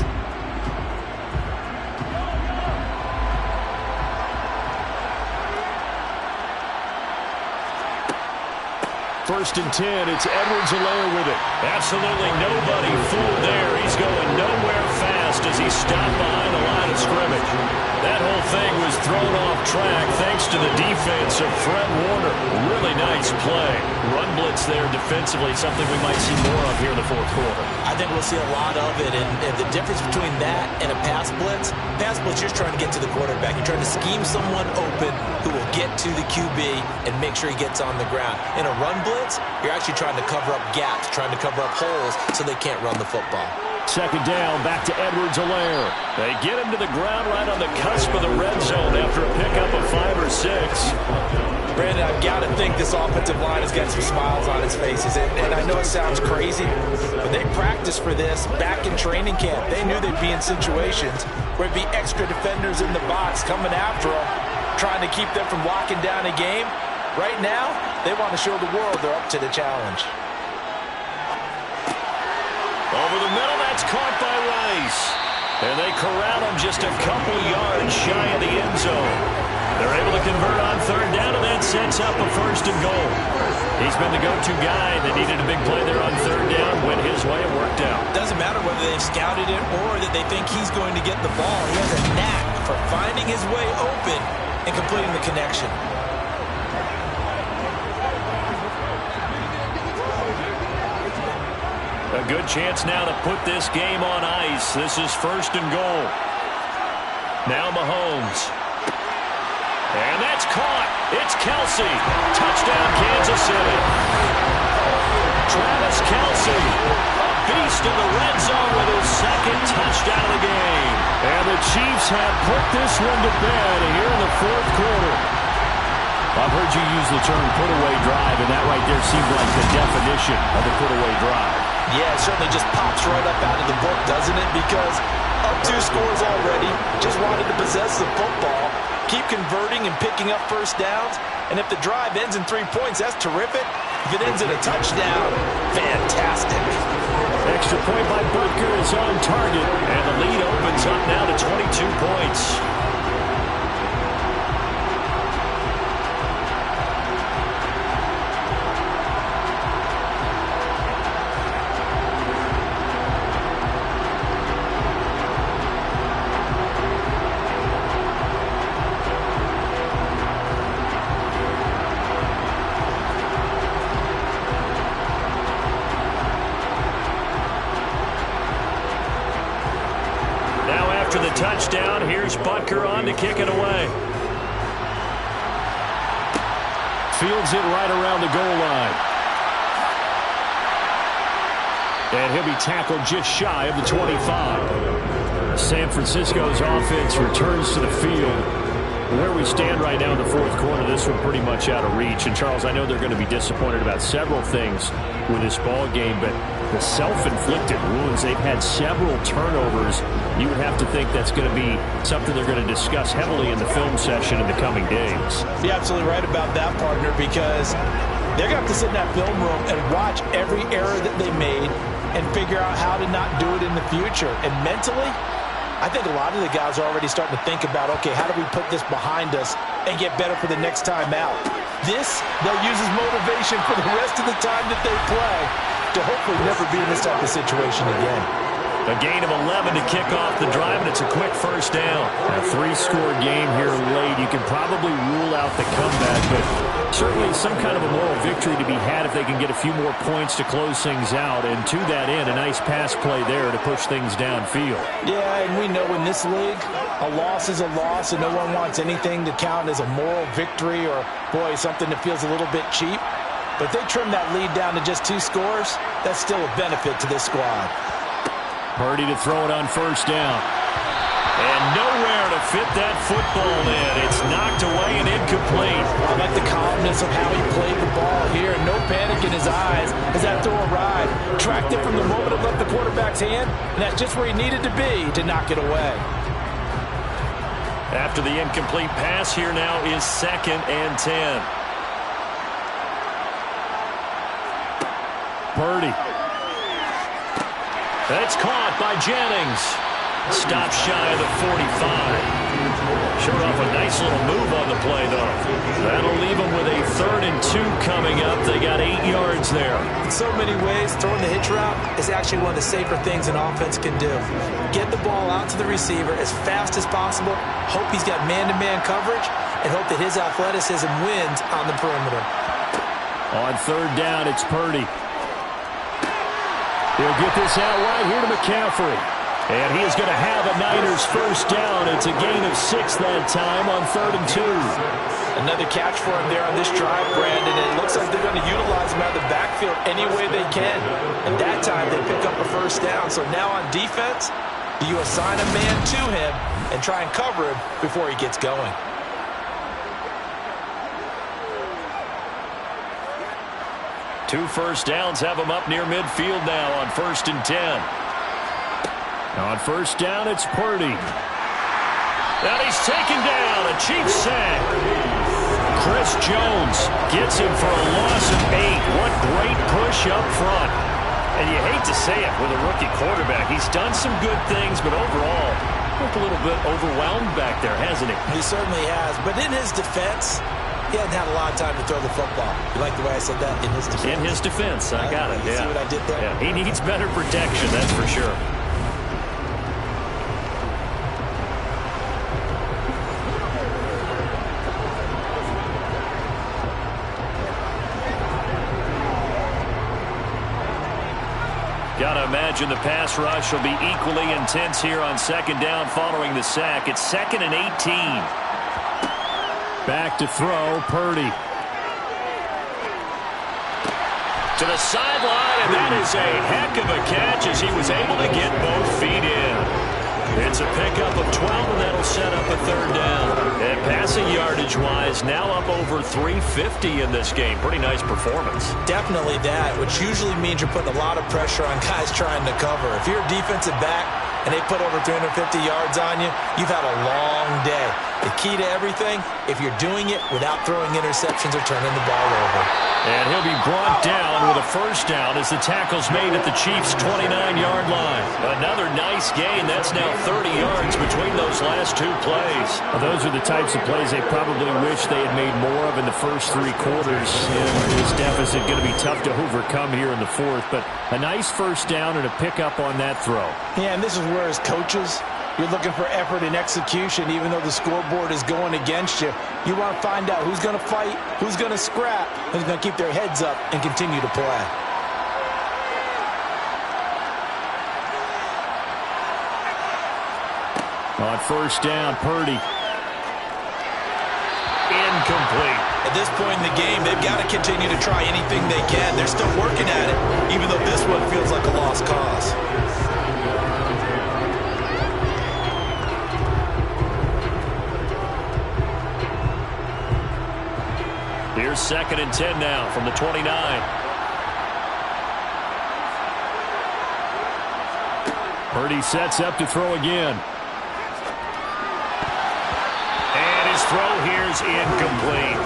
First and 10, it's Edwards-Helaire with it. Absolutely nobody fooled there. He's going nowhere fast as he stop behind the line of scrimmage. That whole thing was thrown off track thanks to the defense of Fred Warner. Really nice play. Run blitz there defensively, something we might see more of here in the fourth quarter. I think we'll see a lot of it, and the difference between that and a pass blitz, you're just trying to get to the quarterback. You're trying to scheme someone open who will get to the QB and make sure he gets on the ground. In a run blitz, you're actually trying to cover up gaps, trying to cover up holes so they can't run the football. Second down, back to Edwards-Helaire. They get him to the ground right on the cusp of the red zone after a pickup of 5 or 6. Brandon, I've got to think this offensive line has got some smiles on its faces. And I know it sounds crazy, but they practiced for this back in training camp. They knew they'd be in situations where it'd be extra defenders in the box coming after them, trying to keep them from locking down a game. Right now, they want to show the world they're up to the challenge. Over the middle, that's caught by Rice. And they corral him just a couple yards shy of the end zone. They're able to convert on third down, and that sets up a first and goal. He's been the go-to guy that needed a big play there on third down. Went his way and worked out. Doesn't matter whether they've scouted it or that they think he's going to get the ball. He has a knack for finding his way open and completing the connection. A good chance now to put this game on ice. This is first and goal. Now Mahomes. And that's caught. It's Kelsey. Touchdown, Kansas City. Travis Kelsey, a beast in the red zone with his second touchdown of the game. And the Chiefs have put this one to bed here in the fourth quarter. I've heard you use the term put-away drive, and that right there seemed like the definition of a put-away drive. Yeah, it certainly just pops right up out of the book, doesn't it? Because up 2 scores already, just wanted to possess the football, keep converting and picking up first downs. And if the drive ends in 3 points, that's terrific. If it ends in a touchdown, fantastic. Extra point by Butker is on target, and the lead opens up now to 22 points. After the touchdown, here's Butker on to kick it away. Fields it right around the goal line. And he'll be tackled just shy of the 25. San Francisco's offense returns to the field. Where we stand right now in the fourth quarter, this one pretty much out of reach. And, Charles, I know they're going to be disappointed about several things with this ball game, but the self-inflicted wounds, they've had several turnovers. You would have to think that's going to be something they're going to discuss heavily in the film session in the coming days. You're absolutely right about that, partner, because they're going to have to sit in that film room and watch every error that they made and figure out how to not do it in the future. And mentally, I think a lot of the guys are already starting to think about, okay, how do we put this behind us and get better for the next time out? This, they'll use as motivation for the rest of the time that they play to hopefully never be in this type of situation again. A gain of 11 to kick off the drive, and it's a quick first down. A 3-score game here late. You can probably rule out the comeback, but certainly some kind of a moral victory to be had if they can get a few more points to close things out. And to that end, a nice pass play there to push things downfield. Yeah, and we know in this league, a loss is a loss, and no one wants anything to count as a moral victory or, boy, something that feels a little bit cheap. But if they trim that lead down to just 2 scores, that's still a benefit to this squad. Purdy to throw it on first down. And nowhere to fit that football in. It's knocked away and incomplete. I like the calmness of how he played the ball here. No panic in his eyes as that throw arrived. Tracked it from the moment it left the quarterback's hand, and that's just where he needed to be to knock it away. After the incomplete pass, here now is 2nd and 10. Purdy. That's caught by Jennings. Stop shy of the 45. Showed off a nice little move on the play, though. That'll leave them with a 3rd and 2 coming up. They got 8 yards there. In so many ways, throwing the hitch route is actually one of the safer things an offense can do. Get the ball out to the receiver as fast as possible, hope he's got man-to-man coverage, and hope that his athleticism wins on the perimeter. On 3rd down, it's Purdy. He'll get this out right here to McCaffrey. And he is going to have a Niners first down. It's a gain of 6 that time on 3rd and 2. Another catch for him there on this drive, Brandon. It looks like they're going to utilize him out of the backfield any way they can. And that time they pick up a first down. So now on defense, do you assign a man to him and try and cover him before he gets going? Two first downs have him up near midfield now on 1st and 10. On 1st down, it's Purdy. And he's taken down. A Chiefs sack. Chris Jones gets him for a loss of 8. What great push up front. And you hate to say it with a rookie quarterback. He's done some good things, but overall, looked a little bit overwhelmed back there, hasn't he? He certainly has. But in his defense, he hadn't had a lot of time to throw the football. You like the way I said that? In his defense. In his defense. I got it. You see what I did there? Yeah, he needs better protection, that's for sure. Got to imagine the pass rush will be equally intense here on 2nd down following the sack. It's 2nd and 18. Back to throw, Purdy. To the sideline, and that is a heck of a catch as he was able to get both feet in. It's a pickup of 12, and that'll set up a 3rd down. And passing yardage-wise, now up over 350 in this game. Pretty nice performance. Definitely that, which usually means you're putting a lot of pressure on guys trying to cover. If you're a defensive back and they put over 350 yards on you, you've had a long day. The key to everything, if you're doing it without throwing interceptions or turning the ball over. And he'll be brought down with a first down as the tackle's made at the Chiefs' 29-yard line. Another nice gain. That's now 30 yards between those last 2 plays. Well, those are the types of plays they probably wish they had made more of in the first 3 quarters. And this deficit going to be tough to overcome here in the 4th. But a nice first down and a pickup on that throw. Yeah, and this is where as coaches, you're looking for effort and execution, even though the scoreboard is going against you. You want to find out who's going to fight, who's going to scrap, who's going to keep their heads up and continue to play. On 1st down, Purdy. Incomplete. At this point in the game, they've got to continue to try anything they can. They're still working at it, even though this one feels like a lost cause. Here's 2nd and 10 now from the 29. Purdy sets up to throw again. And his throw here's incomplete.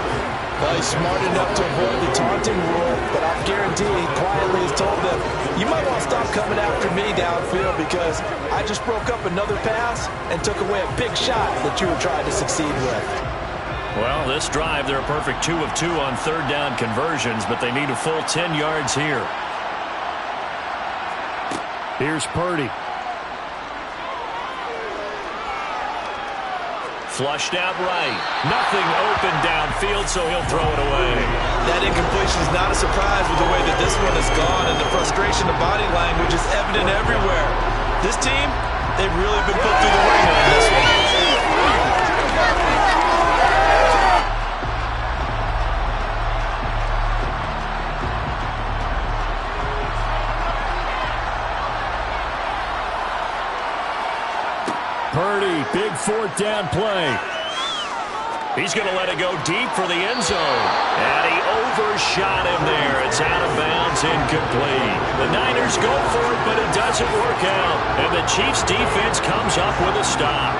Well, he's smart enough to avoid the taunting rule, but I guarantee he quietly has told them, you might want to stop coming after me downfield because I just broke up another pass and took away a big shot that you were trying to succeed with. Well, this drive, they're a perfect 2 of 2 on 3rd down conversions, but they need a full 10 yards here. Here's Purdy. Flushed out right. Nothing open downfield, so he'll throw it away. That incompletion is not a surprise with the way that this one has gone, and the frustration of body language is evident everywhere. This team, they've really been put through the ringer on this one. Purdy, big 4th down play. He's going to let it go deep for the end zone. And he overshot him there. It's out of bounds, incomplete. The Niners go for it, but it doesn't work out. And the Chiefs' defense comes up with a stop.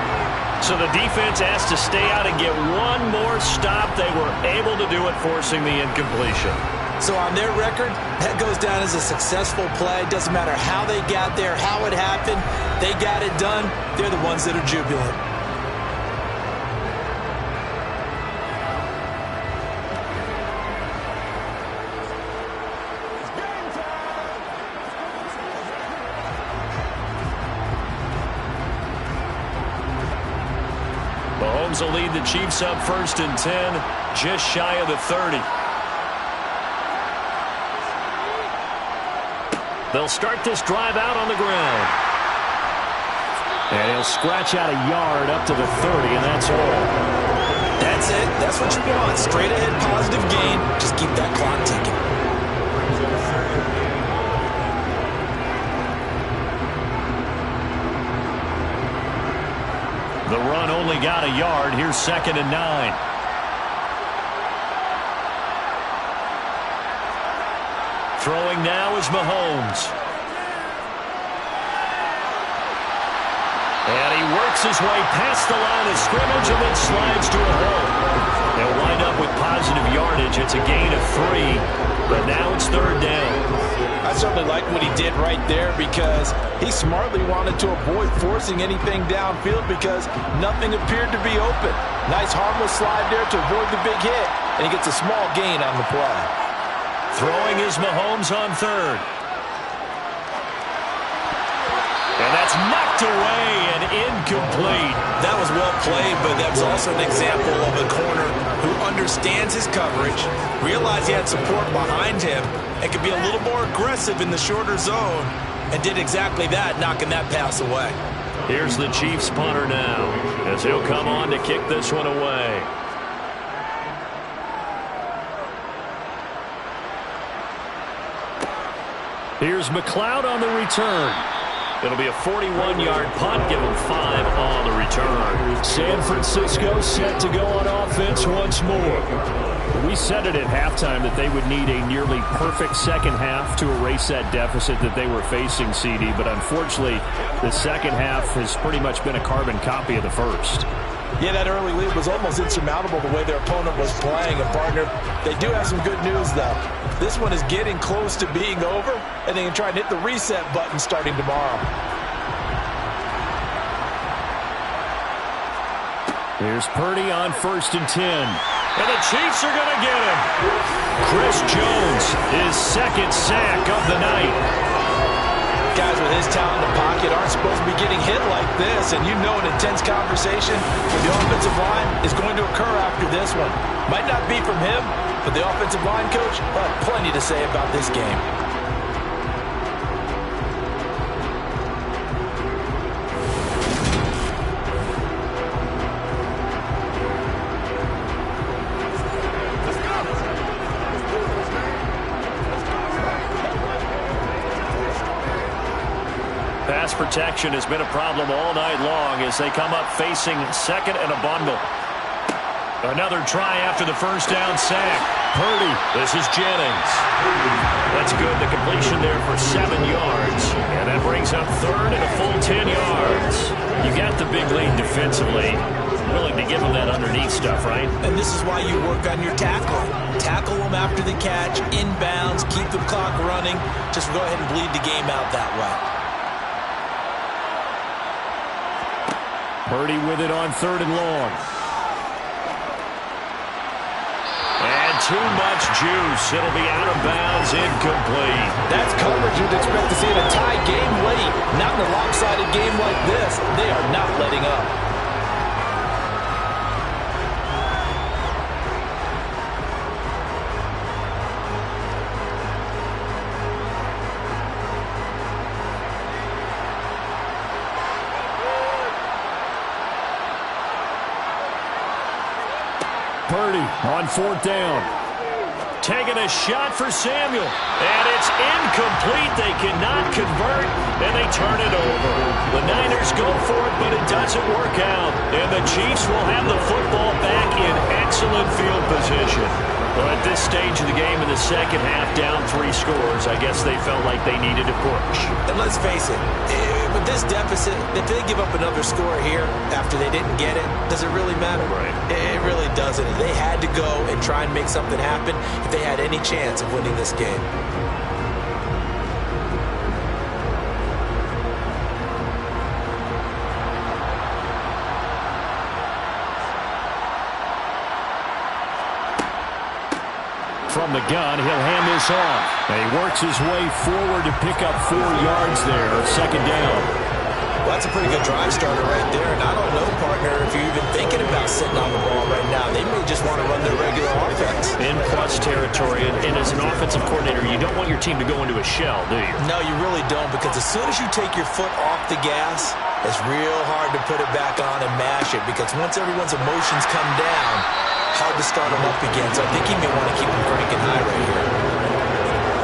So the defense has to stay out and get one more stop. They were able to do it, forcing the incompletion. So on their record, that goes down as a successful play. Doesn't matter how they got there, how it happened. They they got it done, they're the ones that are jubilant. Mahomes will lead the Chiefs up 1st and 10, just shy of the 30. They'll start this drive out on the ground. And he'll scratch out a yard up to the 30, and that's all. That's it. That's what you want. Straight ahead positive gain. Just keep that clock ticking. The run only got a yard. Here's 2nd and 9. Throwing now is Mahomes. And he works his way past the line of scrimmage and then slides to a hole. They'll wind up with positive yardage. It's a gain of 3, but now it's 3rd down. I certainly like what he did right there because he smartly wanted to avoid forcing anything downfield because nothing appeared to be open. Nice harmless slide there to avoid the big hit, and he gets a small gain on the play. Throwing is Mahomes on 3rd. And that's knocked away and incomplete. That was well played, but that was also an example of a corner who understands his coverage, realized he had support behind him, and could be a little more aggressive in the shorter zone, and did exactly that, knocking that pass away. Here's the Chiefs punter now, as he'll come on to kick this one away. Here's McLeod on the return. It'll be a 41-yard punt, give him 5 on the return. San Francisco set to go on offense once more. We said it at halftime that they would need a nearly perfect second half to erase that deficit that they were facing, CD, but unfortunately, the second half has pretty much been a carbon copy of the first. Yeah, that early lead was almost insurmountable the way their opponent was playing. And, partner, they do have some good news, though. This one is getting close to being over, and they can try and hit the reset button starting tomorrow. Here's Purdy on 1st and 10. And the Chiefs are going to get him. Chris Jones, his 2nd sack of the night. Guys with his talent in the pocket aren't supposed to be getting hit like this, and you know an intense conversation with the offensive line is going to occur after this one. Might not be from him, but the offensive line coach will have plenty to say about this game. Pass protection has been a problem all night long as they come up facing 2nd and a bundle. Another try after the 1st down sack. Purdy, this is Jennings. That's good, the completion there for 7 yards. And that brings up 3rd and a full 10 yards. You got the big lead defensively. Willing to give them that underneath stuff, right? And this is why you work on your tackle. Tackle them after the catch, inbounds, keep the clock running. Just go ahead and bleed the game out that way. Purdy with it on 3rd and long. And too much juice. It'll be out of bounds, incomplete. That's coverage you'd expect to see in a tie game late. Not in a lopsided game like this. They are not letting up. Purdy on 4th down. Taking a shot for Samuel. And it's incomplete. They cannot convert, and they turn it over. The Niners go for it, but it doesn't work out. And the Chiefs will have the football back in excellent field position. Well, at this stage of the game in the second half, down 3 scores, I guess they felt like they needed a push. And let's face it, with this deficit, if they give up another score here after they didn't get it, does it really matter? Right. It really doesn't. They had to go and try and make something happen if they had any chance of winning this game. from the gun. He'll hand this off. And he works his way forward to pick up 4 yards there. Second down. Well, that's a pretty good drive starter right there. And I don't know, partner, if you're even thinking about sitting on the ball right now. They may just want to run their regular offense. In plus territory. And as an offensive coordinator, you don't want your team to go into a shell, do you? No, you really don't, because as soon as you take your foot off the gas, it's real hard to put it back on and mash it, because once everyone's emotions come down, hard to start them up again. So I think he may want to keep them cranking high right here.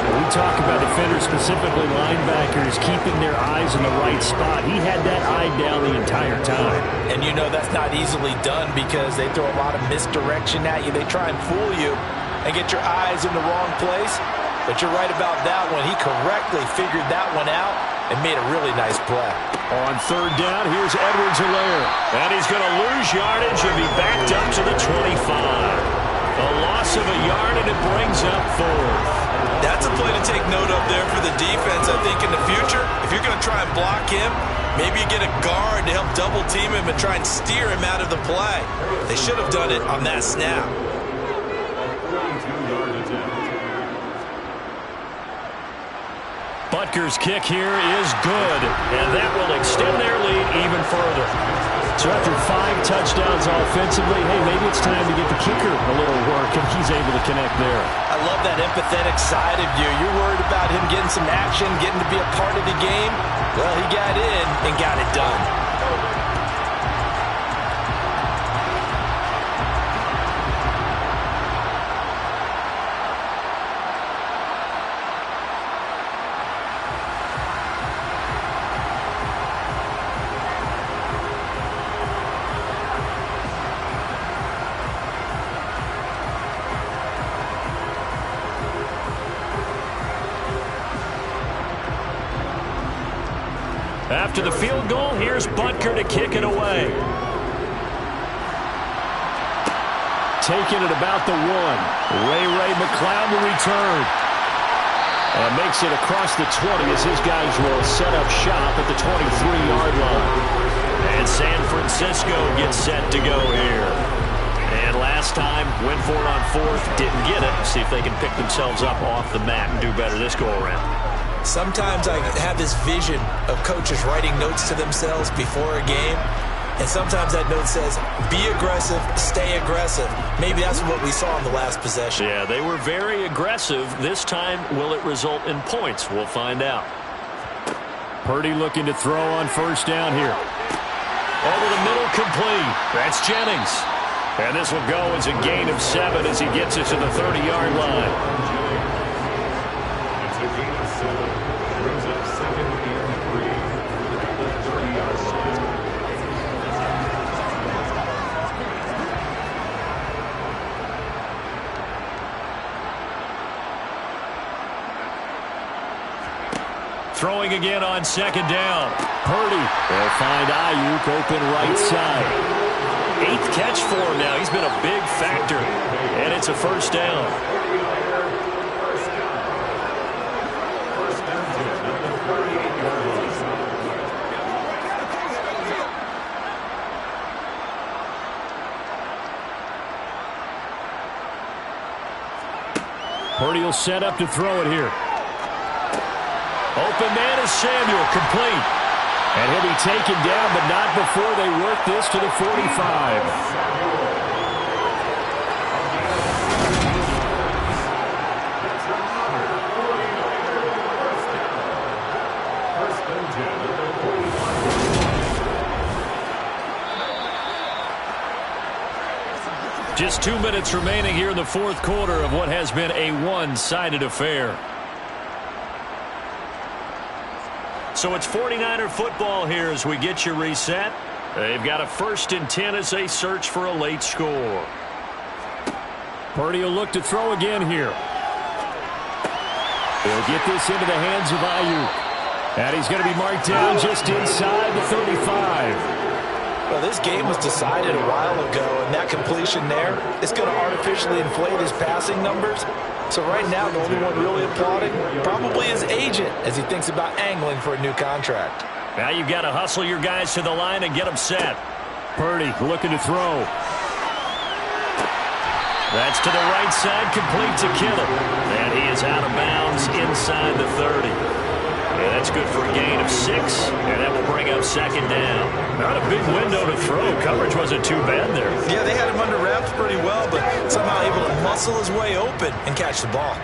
We talk about defenders, specifically linebackers, keeping their eyes in the right spot. He had that eye down the entire time. And you know that's not easily done, because they throw a lot of misdirection at you. They try and fool you and get your eyes in the wrong place. But you're right about that one. He correctly figured that one out and made a really nice play. On third down, here's Edwards-Helaire. And he's going to lose yardage and be backed up to the 25. A loss of a yard, and it brings up 4th. That's a play to take note of there for the defense. I think in the future, if you're going to try and block him, maybe you get a guard to help double team him and try and steer him out of the play. They should have done it on that snap. Butker's kick here is good, and that will extend their lead even further. So after 5 touchdowns offensively, hey, maybe it's time to get the kicker a little work, and he's able to connect there. I love that empathetic side of you. You're worried about him getting some action, getting to be a part of the game. Well, he got in and got it done. After the field goal, here's Butker to kick it away. Taking it about the 1. Ray McCloud to return. And makes it across the 20 as his guys will set up shop at the 23-yard line. And San Francisco gets set to go here. And last time, went for it on 4th, didn't get it. See if they can pick themselves up off the mat and do better this go-around. Sometimes I have this vision of coaches writing notes to themselves before a game, and sometimes that note says, be aggressive, stay aggressive. Maybe that's what we saw in the last possession. Yeah, they were very aggressive. This time, will it result in points? We'll find out. Purdy looking to throw on first down here. Over the middle, complete. That's Jennings. And this will go as a gain of 7 as he gets it to the 30-yard line. Throwing again on second down. Purdy will find Ayuk open right side. 8th catch for him now. He's been a big factor. And it's a first down. Purdy will set up to throw it here. Open man is Samuel, complete. And he'll be taken down, but not before they work this to the 45. Just 2 minutes remaining here in the 4th quarter of what has been a one-sided affair. So it's 49er football here as we get you reset. They've got a 1st and 10 as they search for a late score. Purdy will look to throw again here. He'll get this into the hands of Ayuk. And he's going to be marked down just inside the 35. Well, this game was decided a while ago, and that completion there is going to artificially inflate his passing numbers. So right now, the only one really applauding probably his agent as he thinks about angling for a new contract. Now you've got to hustle your guys to the line and get them set. Purdy looking to throw. That's to the right side, complete to Kittle. And he is out of bounds inside the 30. Yeah, that's good for a gain of 6, and that will bring up second down. Not a big window to throw. Coverage wasn't too bad there. Yeah, they had him under wraps pretty well, but somehow able to muscle his way open and catch the ball.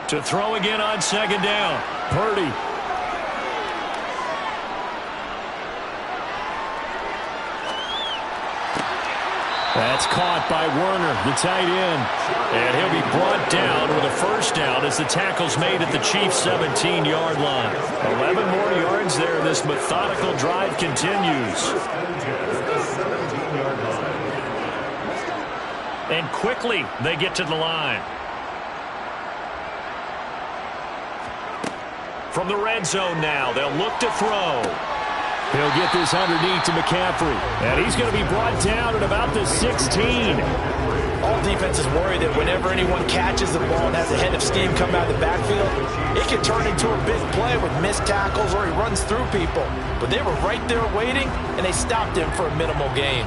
To throw again on second down. Purdy. That's caught by Werner, the tight end. And he'll be brought down with a first down as the tackle's made at the Chiefs' 17-yard line. 11 more yards there. This methodical drive continues. And quickly, they get to the line. From the red zone now, they'll look to throw. He'll get this underneath to McCaffrey. And he's going to be brought down at about the 16. All defenses worry that whenever anyone catches the ball and has a head of steam come out of the backfield, it can turn into a big play with missed tackles or he runs through people. But they were right there waiting, and they stopped him for a minimal gain.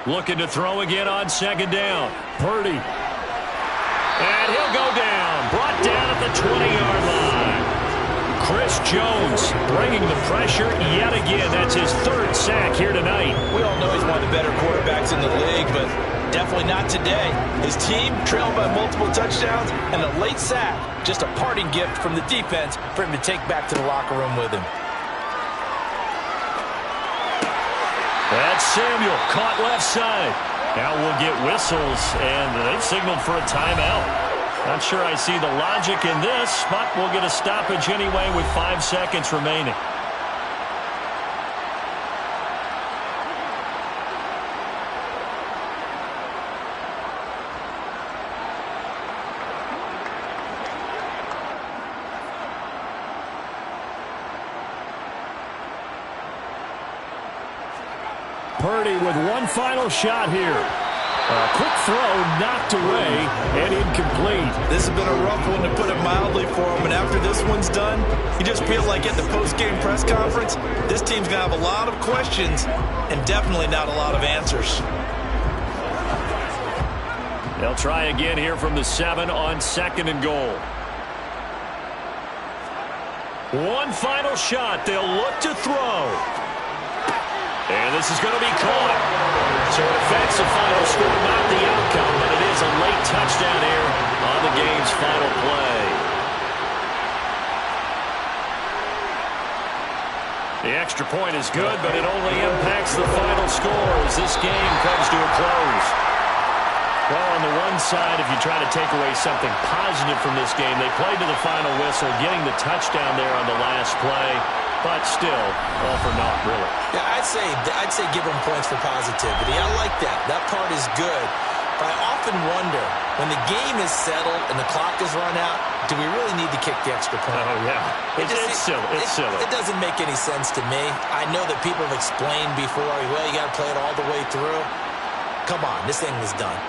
Looking to throw again on second down. Purdy. And he'll go down. Brought down at the 20-yard line. Chris Jones bringing the pressure yet again. That's his third sack here tonight. We all know he's one of the better quarterbacks in the league, but definitely not today. His team trailed by multiple touchdowns and a late sack. Just a parting gift from the defense for him to take back to the locker room with him. That's Samuel caught left side. Now we'll get whistles, and they've signaled for a timeout. Not sure I see the logic in this, but we'll get a stoppage anyway with 5 seconds remaining. Purdy with one final shot here. A quick throw knocked away and incomplete. This has been a rough one, to put it mildly, for him. And after this one's done, you just feel like at the post-game press conference, this team's going to have a lot of questions and definitely not a lot of answers. They'll try again here from the 7 on second and goal. One final shot. They'll look to throw. And this is going to be caught. So it affects the final score, not the outcome, but it is a late touchdown here on the game's final play. The extra point is good, but it only impacts the final score as this game comes to a close. Well, on the one side, if you try to take away something positive from this game, they played to the final whistle, getting the touchdown there on the last play. But still, all for naught, really. Yeah, I'd say give them points for positivity. I like that. That part is good. But I often wonder, when the game is settled and the clock is run out, do we really need to kick the extra point? Oh, yeah. It's silly. It's silly. It doesn't make any sense to me. I know that people have explained before, well, you got to play it all the way through. Come on, this thing was done.